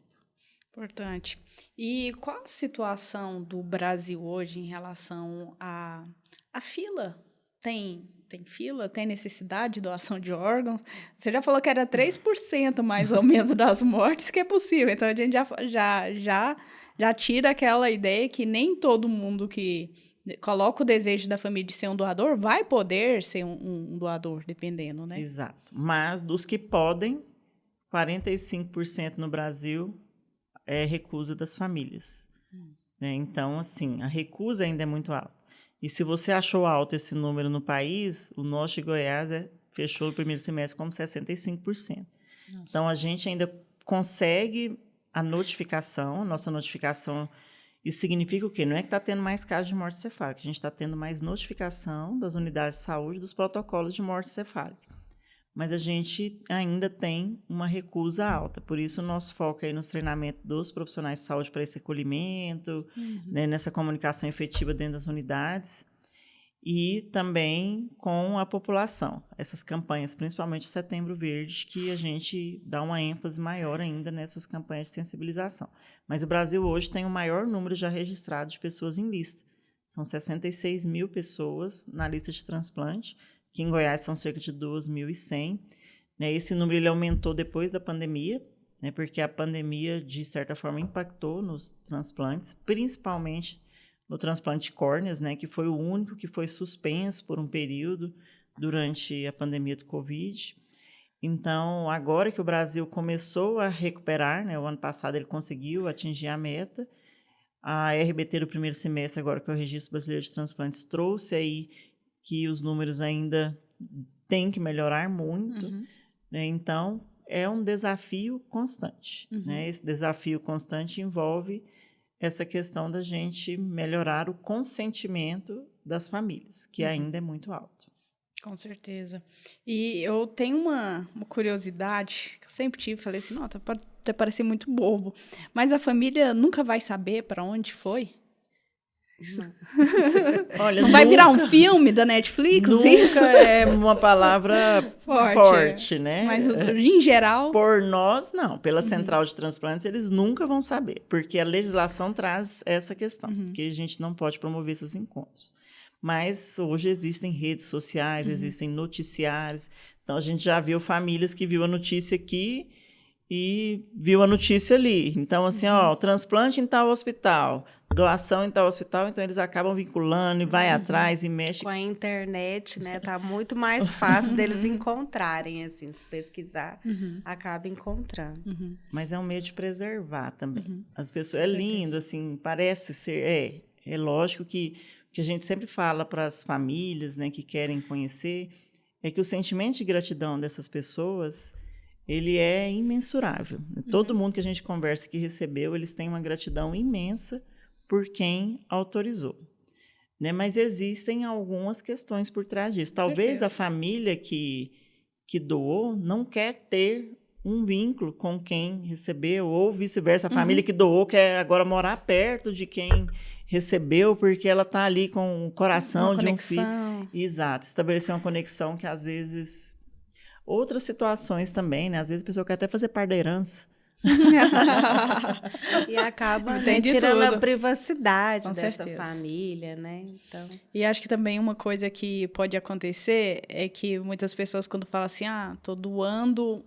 Importante. E qual a situação do Brasil hoje em relação à fila? Tem fila? Tem necessidade de doação de órgãos? Você já falou que era 3% mais ou menos das mortes que é possível. Então, a gente já tira aquela ideia que nem todo mundo que coloca o desejo da família de ser um doador vai poder ser um doador, dependendo, né? Exato. Mas dos que podem, 45% no Brasil é recusa das famílias. Né? Então, assim, a recusa ainda é muito alta. E se você achou alto esse número no país, o nosso de Goiás fechou o primeiro semestre como 65%. Nossa. Então, a gente ainda consegue a notificação, nossa notificação. Isso significa o quê? Não é que está tendo mais casos de morte cefálica, a gente está tendo mais notificação das unidades de saúde dos protocolos de morte cefálica. Mas a gente ainda tem uma recusa alta. Por isso, o nosso foco aí nos treinamentos dos profissionais de saúde para esse acolhimento, né, nessa comunicação efetiva dentro das unidades e também com a população. Essas campanhas, principalmente o Setembro Verde, que a gente dá uma ênfase maior ainda nessas campanhas de sensibilização. Mas o Brasil hoje tem o maior número já registrado de pessoas em lista. São 66 mil pessoas na lista de transplante, que em Goiás são cerca de 2.100. Né? Esse número ele aumentou depois da pandemia, né? Porque a pandemia, de certa forma, impactou nos transplantes, principalmente no transplante de córneas, né? Que foi o único que foi suspenso por um período durante a pandemia do Covid. Então, agora que o Brasil começou a recuperar, né? O ano passado ele conseguiu atingir a meta, a RBT do primeiro semestre, agora que é o Registro Brasileiro de Transplantes, trouxe aí que os números ainda têm que melhorar muito, né? Então, é um desafio constante. Né? Esse desafio constante envolve essa questão da gente melhorar o consentimento das famílias, que ainda é muito alto. Com certeza. E eu tenho uma curiosidade que eu sempre tive, falei assim, nossa, pode até parecer muito bobo, mas a família nunca vai saber para onde foi? Olha, Não vai virar um filme da Netflix, isso? Nunca é uma palavra forte, né? Mas, em geral... Por nós, não. Pela Central de Transplantes, eles nunca vão saber, porque a legislação traz essa questão, que a gente não pode promover esses encontros. Mas hoje existem redes sociais, existem noticiários. Então, a gente já viu famílias que viu a notícia aqui e viu a notícia ali. Então, assim, ó, transplante em tal hospital, doação em tal hospital, então eles acabam vinculando e vai atrás e mexe. Com a internet, né, tá muito mais fácil deles encontrarem, assim, se pesquisar, acaba encontrando. Mas é um meio de preservar também. As pessoas, é lindo, assim, parece ser, é lógico que o que a gente sempre fala para as famílias, né, que querem conhecer, é que o sentimento de gratidão dessas pessoas, ele é imensurável. Todo mundo que a gente conversa que recebeu, eles têm uma gratidão imensa por quem autorizou. Né? Mas existem algumas questões por trás disso. Talvez a família que doou não quer ter um vínculo com quem recebeu, ou vice-versa, a família que doou quer agora morar perto de quem recebeu, porque ela está ali com o coração de um filho. Exato, estabelecer uma conexão que às vezes... Outras situações também, né? Às vezes a pessoa quer até fazer parte da herança. E acaba, né, tirando a privacidade dessa família, né? Então... E acho que também uma coisa que pode acontecer é que muitas pessoas, quando falam assim, tô doando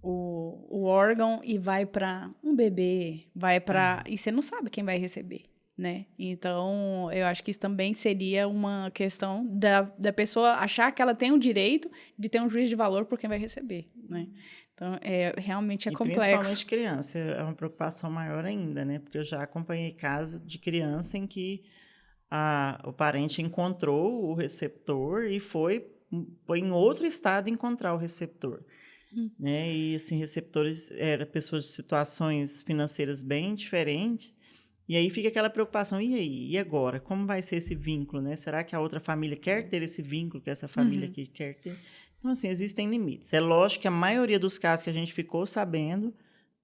o órgão e vai para um bebê, vai para... E você não sabe quem vai receber, né? Então, eu acho que isso também seria uma questão da pessoa achar que ela tem o direito de ter um juízo de valor por quem vai receber, né? Então, realmente é complexo. Principalmente criança, é uma preocupação maior ainda, né? Porque eu já acompanhei casos de criança em que o parente encontrou o receptor e foi em outro estado encontrar o receptor. Né? E, assim, receptores eram pessoas de situações financeiras bem diferentes. E aí fica aquela preocupação, e aí? E agora? Como vai ser esse vínculo, né? Será que a outra família quer ter esse vínculo que essa família aqui quer ter? Então, assim, existem limites. É lógico que a maioria dos casos que a gente ficou sabendo,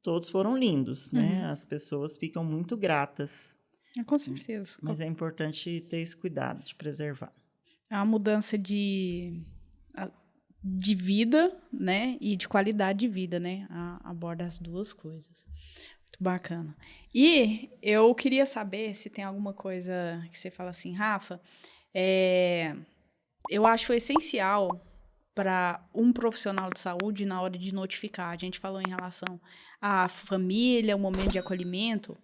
todos foram lindos, né? As pessoas ficam muito gratas. Com certeza. Mas é importante ter esse cuidado de preservar. É uma mudança de vida, né? E de qualidade de vida, né? Aborda as duas coisas. Muito bacana. E eu queria saber se tem alguma coisa que você fala assim, Rafa, eu acho essencial para um profissional de saúde na hora de notificar. A gente falou em relação à família, o momento de acolhimento.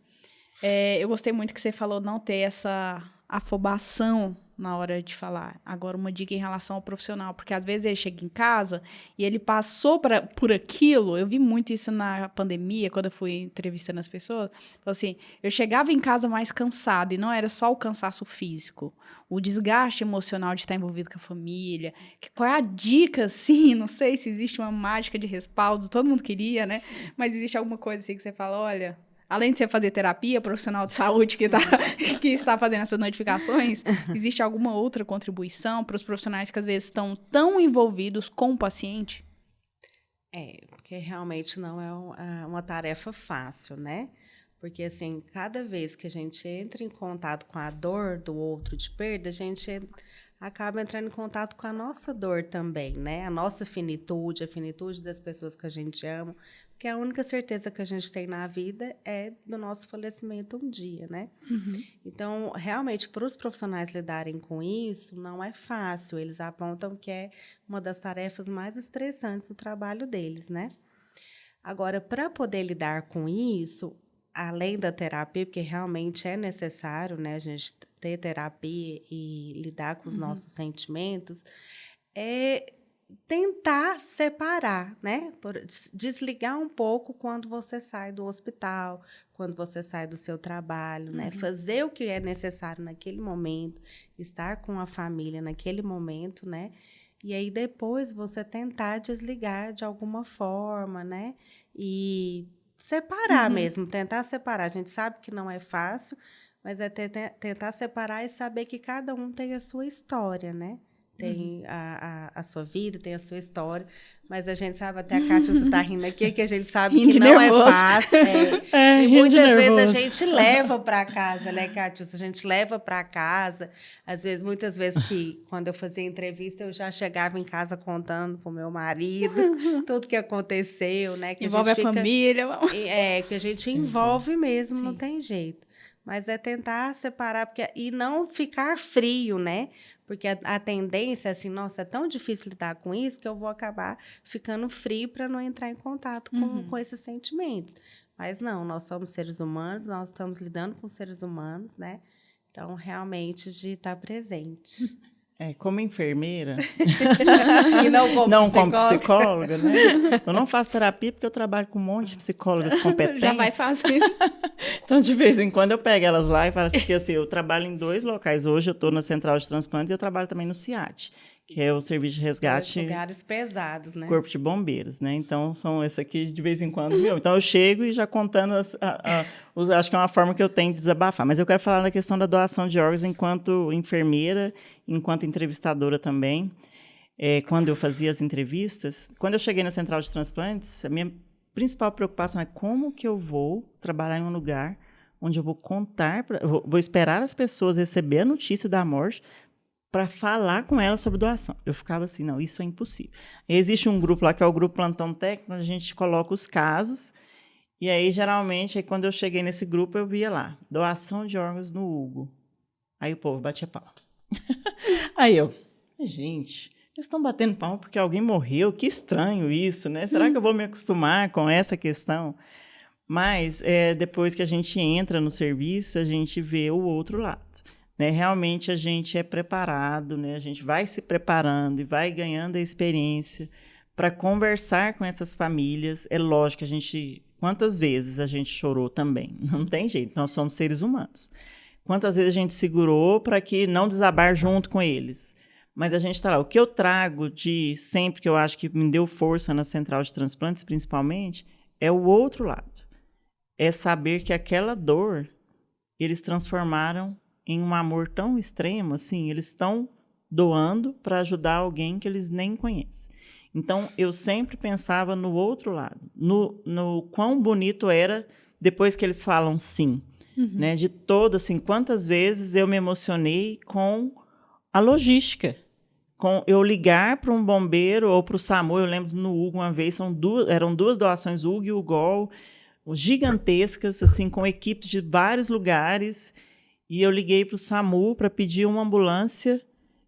Eu gostei muito que você falou não ter essa afobação na hora de falar. Agora, uma dica em relação ao profissional, porque às vezes ele chega em casa e ele passou por aquilo. Eu vi muito isso na pandemia, quando eu fui entrevistando as pessoas. Falei assim, eu chegava em casa mais cansado, e não era só o cansaço físico, o desgaste emocional de estar envolvido com a família. Qual é a dica, assim? Não sei se existe uma mágica de respaldo, todo mundo queria, né? Mas existe alguma coisa assim que você fala, olha... Além de você fazer terapia, profissional de saúde que está fazendo essas notificações, existe alguma outra contribuição para os profissionais que às vezes estão tão envolvidos com o paciente? Porque realmente não é uma tarefa fácil, né? Porque, assim, cada vez que a gente entra em contato com a dor do outro de perda, a gente acaba entrando em contato com a nossa dor também, né? A nossa finitude, a finitude das pessoas que a gente ama, porque a única certeza que a gente tem na vida é do nosso falecimento um dia, né? Então, realmente, para os profissionais lidarem com isso, não é fácil. Eles apontam que é uma das tarefas mais estressantes do trabalho deles, né? Agora, para poder lidar com isso, além da terapia, porque realmente é necessário, né, a gente ter terapia e lidar com os nossos sentimentos, tentar separar, né? Desligar um pouco quando você sai do hospital, quando você sai do seu trabalho, né? Fazer o que é necessário naquele momento, estar com a família naquele momento, né? E aí depois você tentar desligar de alguma forma, né? E separar mesmo, tentar separar. A gente sabe que não é fácil, mas é tentar separar e saber que cada um tem a sua história, né? tem a sua vida, tem a sua história, mas a gente sabe, até a Cátia tá rindo aqui, que a gente sabe que não é fácil. E muitas vezes a gente leva para casa, né, Cátia? A gente leva para casa, muitas vezes que quando eu fazia entrevista, eu já chegava em casa contando pro meu marido tudo que aconteceu, né? Que envolve a família. Que a gente envolve mesmo, sim. Não tem jeito. Mas é tentar separar, e não ficar frio, né? Porque a tendência é assim, nossa, é tão difícil lidar com isso que eu vou acabar ficando frio para não entrar em contato com esses sentimentos. Mas não, nós somos seres humanos, nós estamos lidando com seres humanos, né? Então, realmente, de estar presente. Como enfermeira e não como psicóloga, né? Eu não faço terapia porque eu trabalho com um monte de psicólogas competentes. Já vai fazer. Então, de vez em quando, eu pego elas lá e falo assim, eu trabalho em 2 locais. Hoje eu estou na Central de Transplantes e eu trabalho também no CIAT, que é o Serviço de Resgate... lugares pesados, né? Corpo de Bombeiros, né? Então, são esse aqui, de vez em quando, viu? Então, eu chego e já contando... acho que é uma forma que eu tenho de desabafar. Mas eu quero falar da questão da doação de órgãos enquanto enfermeira, enquanto entrevistadora também. Quando eu fazia as entrevistas, quando eu cheguei na Central de Transplantes, a minha principal preocupação é como que eu vou trabalhar em um lugar onde eu vou contar... Vou esperar as pessoas receber a notícia da morte para falar com ela sobre doação. Eu ficava assim, não, isso é impossível. Existe um grupo lá, que é o grupo Plantão Técnico, onde a gente coloca os casos, e aí, geralmente, quando eu cheguei nesse grupo, eu via lá, doação de órgãos no Hugo. Aí o povo batia palma. Aí eu, gente, eles estão batendo palma porque alguém morreu, que estranho isso, né? Será que eu vou me acostumar com essa questão? Mas, depois que a gente entra no serviço, a gente vê o outro lado. Né, realmente a gente é preparado, né, a gente vai se preparando e vai ganhando a experiência para conversar com essas famílias. É lógico que quantas vezes a gente chorou também? Não tem jeito, nós somos seres humanos. Quantas vezes a gente segurou para que não desabar junto com eles? Mas a gente está lá. O que eu trago de sempre, que eu acho que me deu força na Central de Transplantes, principalmente, é o outro lado. É saber que aquela dor, eles transformaram em um amor tão extremo, assim, eles estão doando para ajudar alguém que eles nem conhecem. Então, eu sempre pensava no outro lado, no quão bonito era depois que eles falam sim. Né? De assim, quantas vezes eu me emocionei com a logística, com eu ligar para um bombeiro ou para o SAMU. Eu lembro no Hugo uma vez, eram 2 doações, Hugo e o Gol, gigantescas, assim, com equipes de vários lugares. E eu liguei para o SAMU para pedir uma ambulância.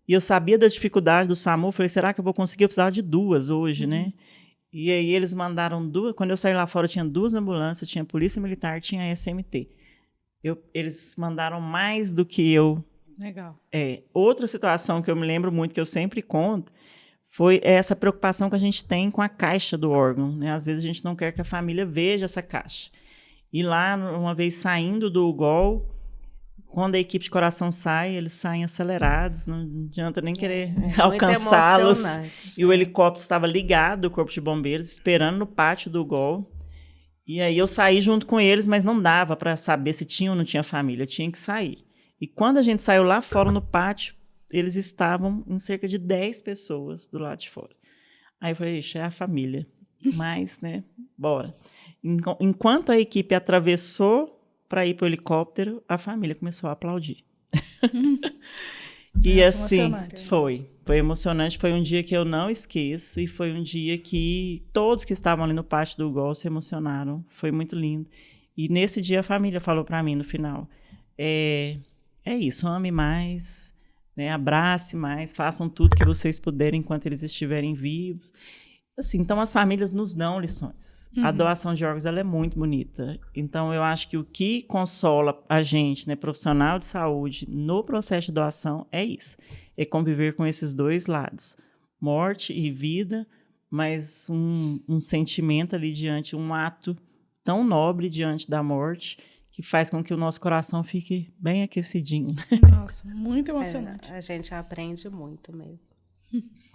E eu sabia da dificuldade do SAMU. Falei, será que eu vou conseguir? Eu precisava de 2 hoje, né? E aí eles mandaram 2. Quando eu saí lá fora, tinha 2 ambulâncias. Tinha Polícia Militar, tinha SMT. Eles mandaram mais do que eu. Legal. Outra situação que eu me lembro muito, que eu sempre conto, foi essa preocupação que a gente tem com a caixa do órgão. Né? Às vezes a gente não quer que a família veja essa caixa. E lá, uma vez saindo do UGOL... Quando a equipe de coração sai, eles saem acelerados, não adianta nem querer alcançá-los. E o helicóptero estava ligado, o Corpo de Bombeiros, esperando no pátio do UGOL. E aí eu saí junto com eles, mas não dava para saber se tinha ou não tinha família, tinha que sair. E quando a gente saiu lá fora no pátio, eles estavam em cerca de 10 pessoas do lado de fora. Aí eu falei, ixi, é a família. Mas, né, bora. Enquanto a equipe atravessou para ir para o helicóptero, a família começou a aplaudir. E assim, foi emocionante, foi um dia que eu não esqueço, e foi um dia que todos que estavam ali no pátio do UGOL se emocionaram, foi muito lindo. E nesse dia a família falou para mim no final, é isso, ame mais, né, abrace mais, façam tudo que vocês puderem enquanto eles estiverem vivos. Assim, então, as famílias nos dão lições. A doação de órgãos ela é muito bonita. Então, eu acho que o que consola a gente, né, profissional de saúde, no processo de doação, é isso. É conviver com esses 2 lados. Morte e vida, mas um sentimento ali diante, um ato tão nobre diante da morte, que faz com que o nosso coração fique bem aquecidinho. Nossa, muito emocionante. A gente aprende muito mesmo.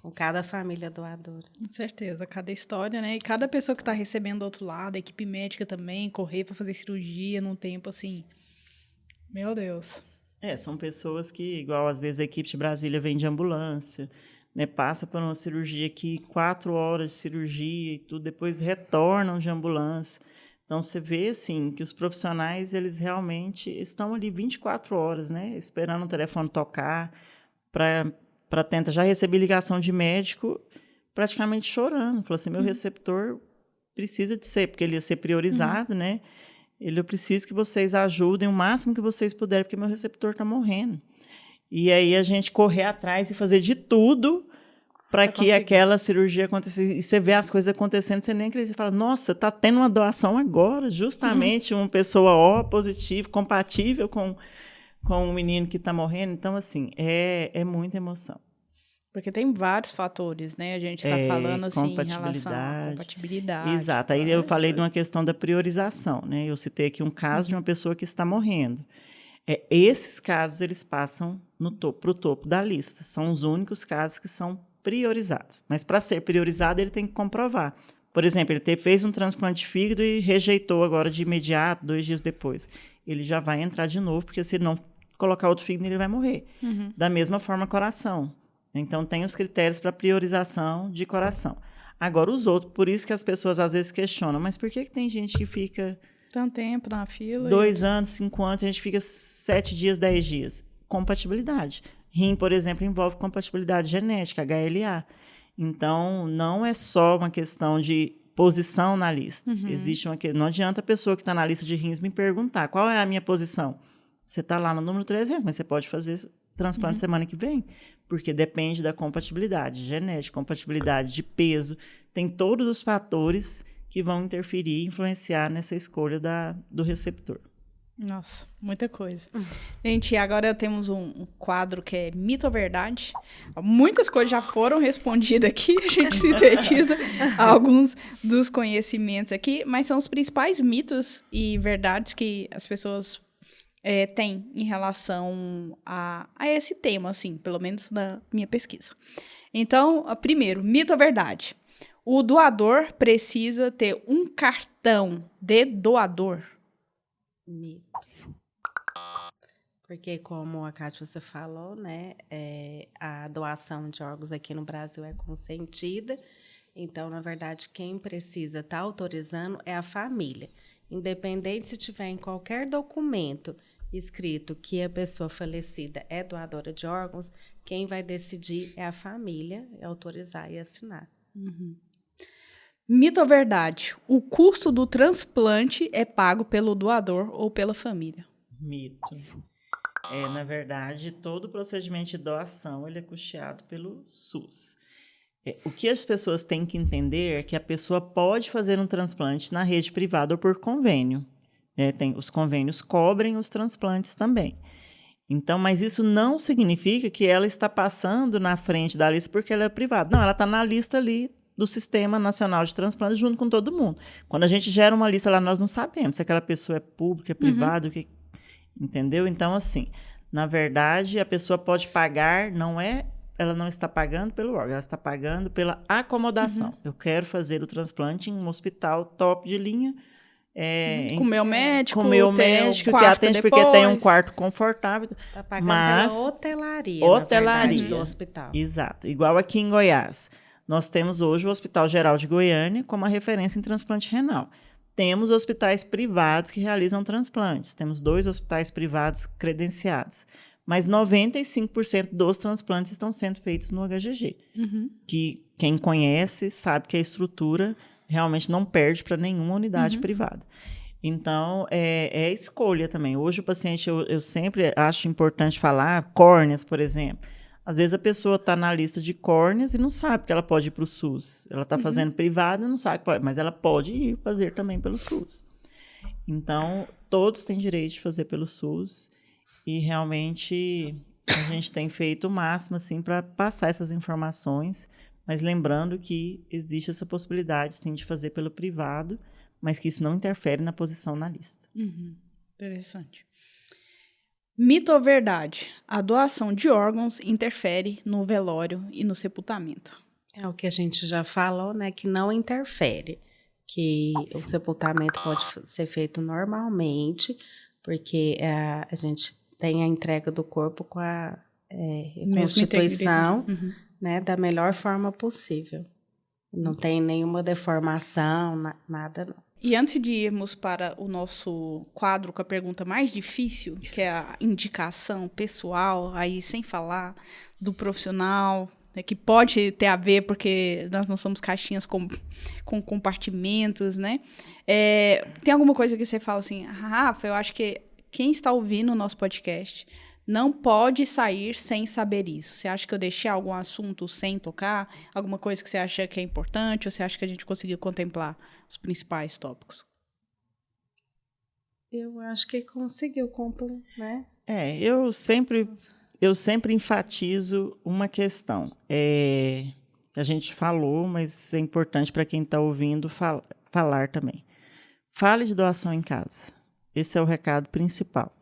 Com cada família doadora. Com certeza, cada história, né? E cada pessoa que está recebendo do outro lado, a equipe médica também, correr para fazer cirurgia num tempo assim. Meu Deus. São pessoas que, igual às vezes a equipe de Brasília vem de ambulância, né, passa por uma cirurgia aqui, 4 horas de cirurgia e tudo, depois retornam de ambulância. Então, você vê, assim, que os profissionais, eles realmente estão ali 24 horas, né, esperando o telefone tocar, para tentar. Já receber ligação de médico praticamente chorando. Falou assim, meu receptor precisa de ser, porque ele ia ser priorizado, né? Eu preciso que vocês ajudem o máximo que vocês puderem, porque meu receptor está morrendo. E aí a gente correr atrás e fazer de tudo para que aquela cirurgia acontecesse. E você vê as coisas acontecendo, você nem acredita. Você fala, nossa, está tendo uma doação agora, justamente uma pessoa O positiva, compatível com um menino que está morrendo. Então, assim, é muita emoção. Porque tem vários fatores, né? A gente está falando assim em relação à compatibilidade. Exato. Aí eu falei de uma questão da priorização, né? Eu citei aqui um caso de uma pessoa que está morrendo. Esses casos, eles passam para o topo da lista. São os únicos casos que são priorizados. Mas, para ser priorizado, ele tem que comprovar. Por exemplo, ele fez um transplante de fígado e rejeitou agora de imediato, 2 dias depois. Ele já vai entrar de novo, porque se não colocar outro fígado, ele vai morrer. Da mesma forma, coração. Então, tem os critérios para priorização de coração. Agora, os outros, por isso que as pessoas às vezes questionam, mas por que tem gente que fica... tanto tempo na fila? 2 anos, 5 anos, a gente fica 7 dias, 10 dias. Compatibilidade. Rim, por exemplo, envolve compatibilidade genética, HLA. Então, não é só uma questão de posição na lista. Existe não adianta a pessoa que está na lista de rins me perguntar qual é a minha posição. Você está lá no número 300, mas você pode fazer transplante semana que vem, porque depende da compatibilidade genética, compatibilidade de peso, tem todos os fatores que vão interferir, influenciar nessa escolha do receptor. Nossa, muita coisa. Gente, agora temos um quadro que é Mito ou Verdade. Muitas coisas já foram respondidas aqui, a gente sintetiza alguns dos conhecimentos aqui, mas são os principais mitos e verdades que as pessoas têm em relação a esse tema, assim, pelo menos na minha pesquisa. Então, primeiro, mito ou verdade? O doador precisa ter um cartão de doador? Mito. Porque, como a Kátia, você falou, né, a doação de órgãos aqui no Brasil é consentida. Então, na verdade, quem precisa estar autorizando é a família. Independente se tiver em qualquer documento escrito que a pessoa falecida é doadora de órgãos, quem vai decidir é a família, autorizar e assinar. Mito ou verdade? O custo do transplante é pago pelo doador ou pela família? Mito. Na verdade, todo o procedimento de doação ele é custeado pelo SUS. O que as pessoas têm que entender é que a pessoa pode fazer um transplante na rede privada ou por convênio. Os convênios cobrem os transplantes também. Então, mas isso não significa que ela está passando na frente da lista porque ela é privada. Não, ela está na lista ali do Sistema Nacional de Transplantes junto com todo mundo. Quando a gente gera uma lista lá, nós não sabemos se aquela pessoa é pública, é privada, entendeu? Então, assim, na verdade, a pessoa pode pagar, ela não está pagando pelo órgão, ela está pagando pela acomodação. Eu quero fazer o transplante em um hospital top de linha, com o meu médico, que atende porque tem um quarto confortável. Está pagando pela hotelaria, na verdade, do hospital. Exato. Igual aqui em Goiás. Nós temos hoje o Hospital Geral de Goiânia como a referência em transplante renal. Temos hospitais privados que realizam transplantes. Temos 2 hospitais privados credenciados. Mas 95% dos transplantes estão sendo feitos no HGG. Que quem conhece sabe que a estrutura realmente não perde para nenhuma unidade privada. Então, é escolha também. Hoje o paciente, eu sempre acho importante falar, córneas, por exemplo. Às vezes a pessoa está na lista de córneas e não sabe que ela pode ir para o SUS. Ela está fazendo privado e não sabe que pode, mas ela pode ir fazer também pelo SUS. Então, todos têm direito de fazer pelo SUS e realmente a gente tem feito o máximo assim, para passar essas informações, mas lembrando que existe essa possibilidade sim, de fazer pelo privado, mas que isso não interfere na posição na lista. Interessante. Mito ou verdade? A doação de órgãos interfere no velório e no sepultamento? É o que a gente já falou, né? Que não interfere. Que o sepultamento pode ser feito normalmente, porque a gente tem a entrega do corpo com a Mesma constituição, integridade. né, da melhor forma possível. Não tem nenhuma deformação, nada não. E antes de irmos para o nosso quadro com a pergunta mais difícil, que é a indicação pessoal, aí sem falar do profissional, né, que pode ter a ver, porque nós não somos caixinhas com compartimentos, né? Tem alguma coisa que você fala assim, Rafa, eu acho que quem está ouvindo o nosso podcast não pode sair sem saber isso. Você acha que eu deixei algum assunto sem tocar? Alguma coisa que você acha que é importante? Ou você acha que a gente conseguiu contemplar os principais tópicos? Eu acho que conseguiu compor, né? Eu sempre enfatizo uma questão. Que a gente falou, mas é importante para quem está ouvindo falar também. Fale de doação em casa. Esse é o recado principal.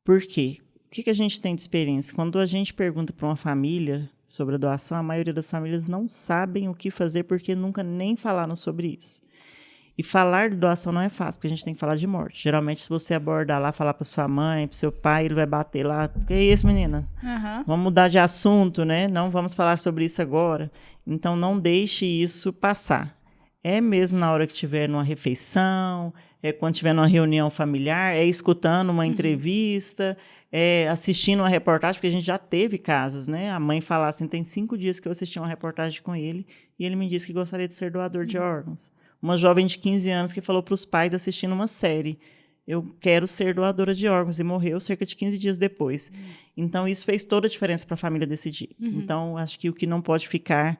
Por quê? O que a gente tem de experiência? Quando a gente pergunta para uma família sobre a doação, a maioria das famílias não sabem o que fazer porque nunca nem falaram sobre isso. E falar de doação não é fácil, porque a gente tem que falar de morte. Geralmente, se você abordar lá, falar para sua mãe, para seu pai, ele vai bater lá. Que é isso, menina? Uhum. Vamos mudar de assunto, né? Não vamos falar sobre isso agora. Então, não deixe isso passar. É mesmo na hora que estiver numa refeição, quando estiver numa reunião familiar, escutando uma entrevista, assistindo uma reportagem, porque a gente já teve casos, né? A mãe falar assim, tem 5 dias que eu assisti uma reportagem com ele e ele me disse que gostaria de ser doador de órgãos. Uma jovem de 15 anos que falou para os pais assistindo uma série, eu quero ser doadora de órgãos, e morreu cerca de 15 dias depois. Então, isso fez toda a diferença para a família decidir. Então, acho que o que não pode ficar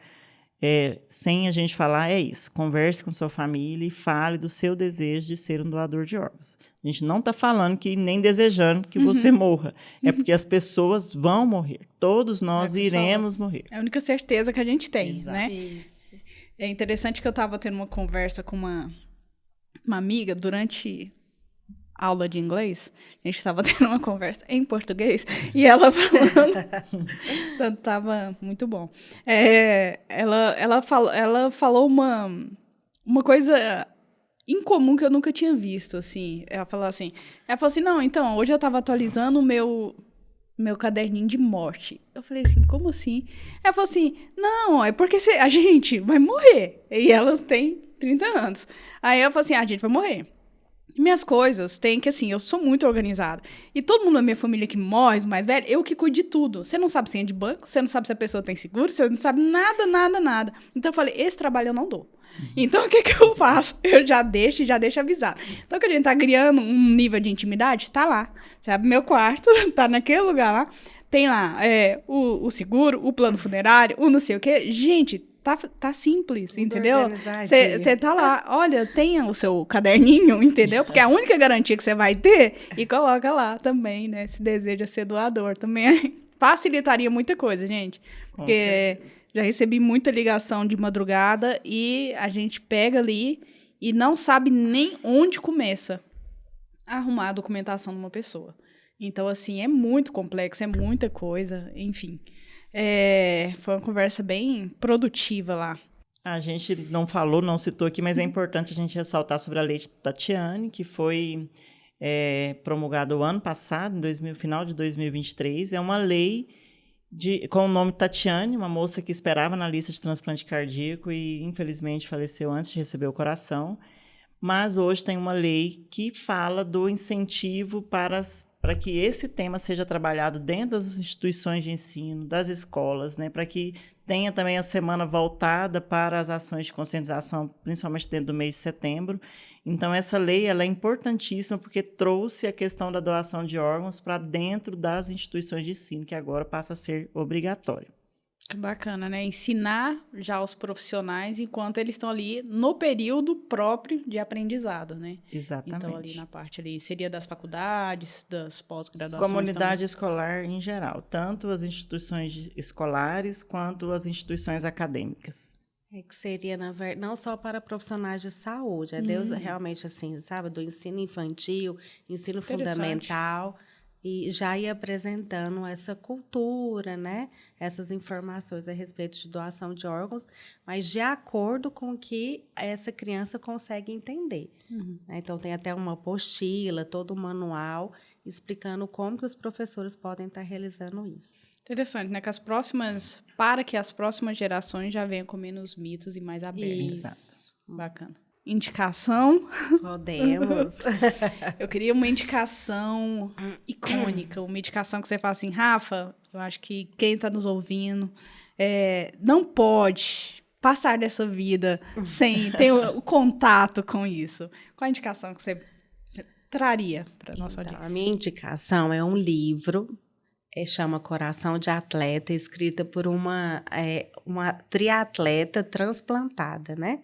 sem a gente falar é isso. Converse com sua família e fale do seu desejo de ser um doador de órgãos. A gente não está falando que nem desejando que você morra. É porque as pessoas vão morrer. Todos nós iremos morrer. É a única certeza que a gente tem, Exato. né? Isso. É interessante que eu estava tendo uma conversa com uma amiga durante aula de inglês. A gente estava tendo uma conversa em português e ela falando... Então, tava muito bom. Ela falou uma coisa incomum que eu nunca tinha visto, assim. Ela falou assim, não, então, hoje eu estava atualizando o meu caderninho de morte. Eu falei assim, como assim? Ela falou assim, não, é porque a gente vai morrer. E ela tem 30 anos. Aí eu falei assim, a gente vai morrer. Minhas coisas tem que, assim, eu sou muito organizada. E todo mundo da minha família que morre, mais velho, eu que cuido de tudo. Você não sabe senha de banco, você não sabe se a pessoa tem seguro, você não sabe nada. Então eu falei, esse trabalho eu não dou. Então o que eu faço? Eu já deixo avisado. Então que a gente tá criando um nível de intimidade, tá lá. Você abre meu quarto, tá naquele lugar lá, tem lá o seguro, o plano funerário, o não sei o quê. Gente, tá simples, tudo entendeu? Você tá lá, olha, tenha o seu caderninho, entendeu? Porque é a única garantia que você vai ter, e coloca lá também, né? Se deseja ser doador, também facilitaria muita coisa, gente. Porque já recebi muita ligação de madrugada e a gente pega ali e não sabe nem onde começa a arrumar a documentação de uma pessoa. Então, assim, é muito complexo, é muita coisa, enfim. Foi uma conversa bem produtiva lá. A gente não citou aqui, mas é importante a gente ressaltar sobre a lei de Tatiane, que foi promulgada o ano passado, final de 2023. É uma lei com o nome Tatiane, uma moça que esperava na lista de transplante cardíaco e, infelizmente, faleceu antes de receber o coração. Mas hoje tem uma lei que fala do incentivo para que esse tema seja trabalhado dentro das instituições de ensino, das escolas, né? Para que tenha também a semana voltada para as ações de conscientização, principalmente dentro do mês de setembro. Então, essa lei ela é importantíssima porque trouxe a questão da doação de órgãos para dentro das instituições de ensino, que agora passa a ser obrigatório. Que bacana, né? Ensinar já os profissionais enquanto eles estão ali no período próprio de aprendizado, né? Exatamente. Então, ali na parte ali, seria das faculdades, das pós-graduações Comunidade também. escolar em geral, tanto as instituições escolares quanto as instituições acadêmicas. Que seria, na verdade, não só para profissionais de saúde, Deus realmente, assim, sabe, do ensino infantil, ensino fundamental, e já ir apresentando essa cultura, né? Essas informações a respeito de doação de órgãos, mas de acordo com o que essa criança consegue entender. Então, tem até uma apostila, todo um manual, explicando como que os professores podem estar realizando isso. Interessante, né? Que as próximas gerações já venham com menos mitos e mais abertos. Isso. Bacana. Indicação. Podemos. Eu queria uma indicação icônica, uma indicação que você fala assim, Rafa, eu acho que quem está nos ouvindo não pode passar dessa vida sem ter o contato com isso. Qual a indicação que você traria para a nossa audiência? A minha indicação é um livro, chama Coração de Atleta, escrita por uma triatleta transplantada, né?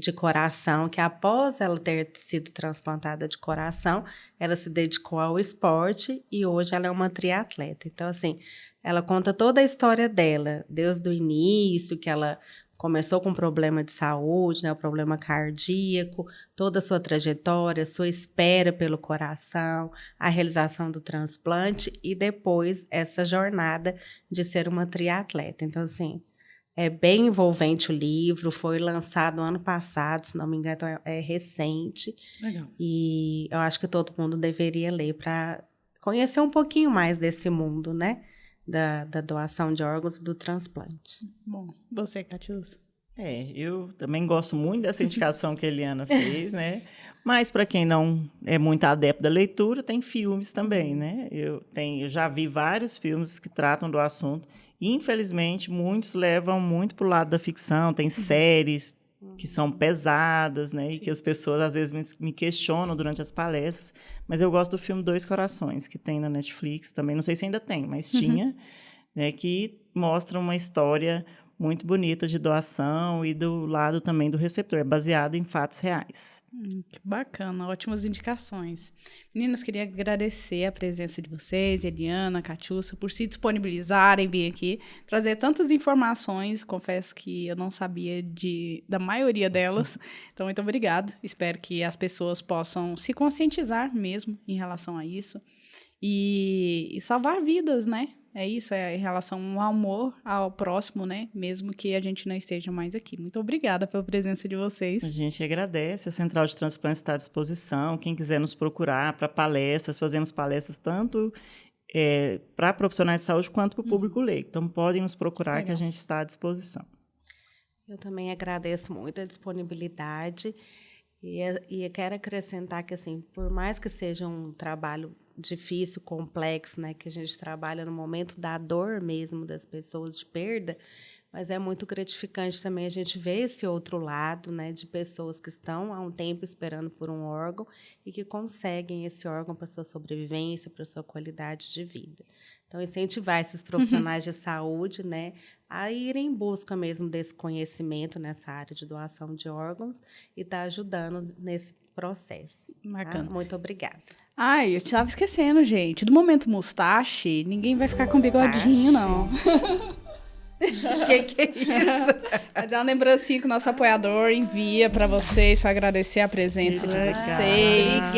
De coração, que após ela ter sido transplantada de coração, ela se dedicou ao esporte e hoje ela é uma triatleta. Então, assim, ela conta toda a história dela, desde o início, que ela começou com problema de saúde, né, o problema cardíaco, toda a sua trajetória, sua espera pelo coração, a realização do transplante e depois essa jornada de ser uma triatleta. Então, assim, é bem envolvente o livro, foi lançado ano passado, se não me engano, é recente. Legal. E eu acho que todo mundo deveria ler para conhecer um pouquinho mais desse mundo, né? Da doação de órgãos e do transplante. Bom, você, Catiúcia? Eu também gosto muito dessa indicação que a Eliana fez, né? Mas para quem não é muito adepto da leitura, tem filmes também, né? Eu já vi vários filmes que tratam do assunto. Infelizmente, muitos levam muito para o lado da ficção. Tem séries que são pesadas, né? E que as pessoas, às vezes, me questionam durante as palestras. Mas eu gosto do filme Dois Corações, que tem na Netflix também. Não sei se ainda tem, mas tinha, né? Que mostra uma história muito bonita de doação e do lado também do receptor. É baseado em fatos reais. Que bacana, ótimas indicações. Meninas, queria agradecer a presença de vocês, Eliana, Catiúcia, por se disponibilizarem, vir aqui, trazer tantas informações. Confesso que eu não sabia da maioria delas. Então, muito obrigada. Espero que as pessoas possam se conscientizar mesmo em relação a isso e salvar vidas, né? É isso, em relação ao amor ao próximo, né? Mesmo que a gente não esteja mais aqui. Muito obrigada pela presença de vocês. A gente agradece. A Central de Transplantes está à disposição. Quem quiser nos procurar para palestras, fazemos palestras tanto para profissionais de saúde quanto para o público leigo. Então, podem nos procurar. Legal. Que a gente está à disposição. Eu também agradeço muito a disponibilidade e eu quero acrescentar que, assim, por mais que seja um trabalho difícil, complexo, né, que a gente trabalha no momento da dor mesmo das pessoas de perda, mas é muito gratificante também a gente ver esse outro lado, né, de pessoas que estão há um tempo esperando por um órgão e que conseguem esse órgão para sua sobrevivência, para sua qualidade de vida. Então, incentivar esses profissionais de saúde, né, a irem em busca mesmo desse conhecimento nessa área de doação de órgãos e estar ajudando nesse processo. Bacana. Tá? Muito obrigada. Ai, eu estava esquecendo, gente. Do momento mustache, ninguém vai ficar com bigodinho, não. Que é isso? Vai dar uma lembrancinha que o nosso apoiador envia para vocês, para agradecer a presença de vocês.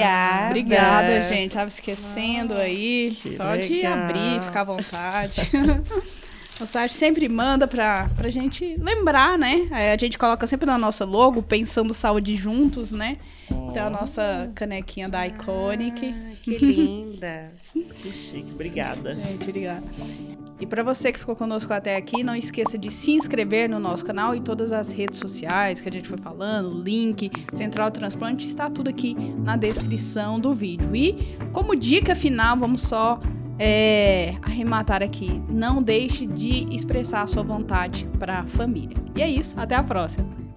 Obrigada, gente. Estava esquecendo aí. Pode abrir, ficar à vontade. O site sempre manda pra gente lembrar, né? A gente coloca sempre na nossa logo, Pensando Saúde Juntos, né? Então, a nossa canequinha da Iconic. Que linda! Que chique, obrigada. Gente, obrigada. E para você que ficou conosco até aqui, não esqueça de se inscrever no nosso canal e todas as redes sociais que a gente foi falando, o link, Central Transplante, está tudo aqui na descrição do vídeo. E, como dica final, vamos só arrematar aqui. Não deixe de expressar a sua vontade para a família. E é isso, até a próxima.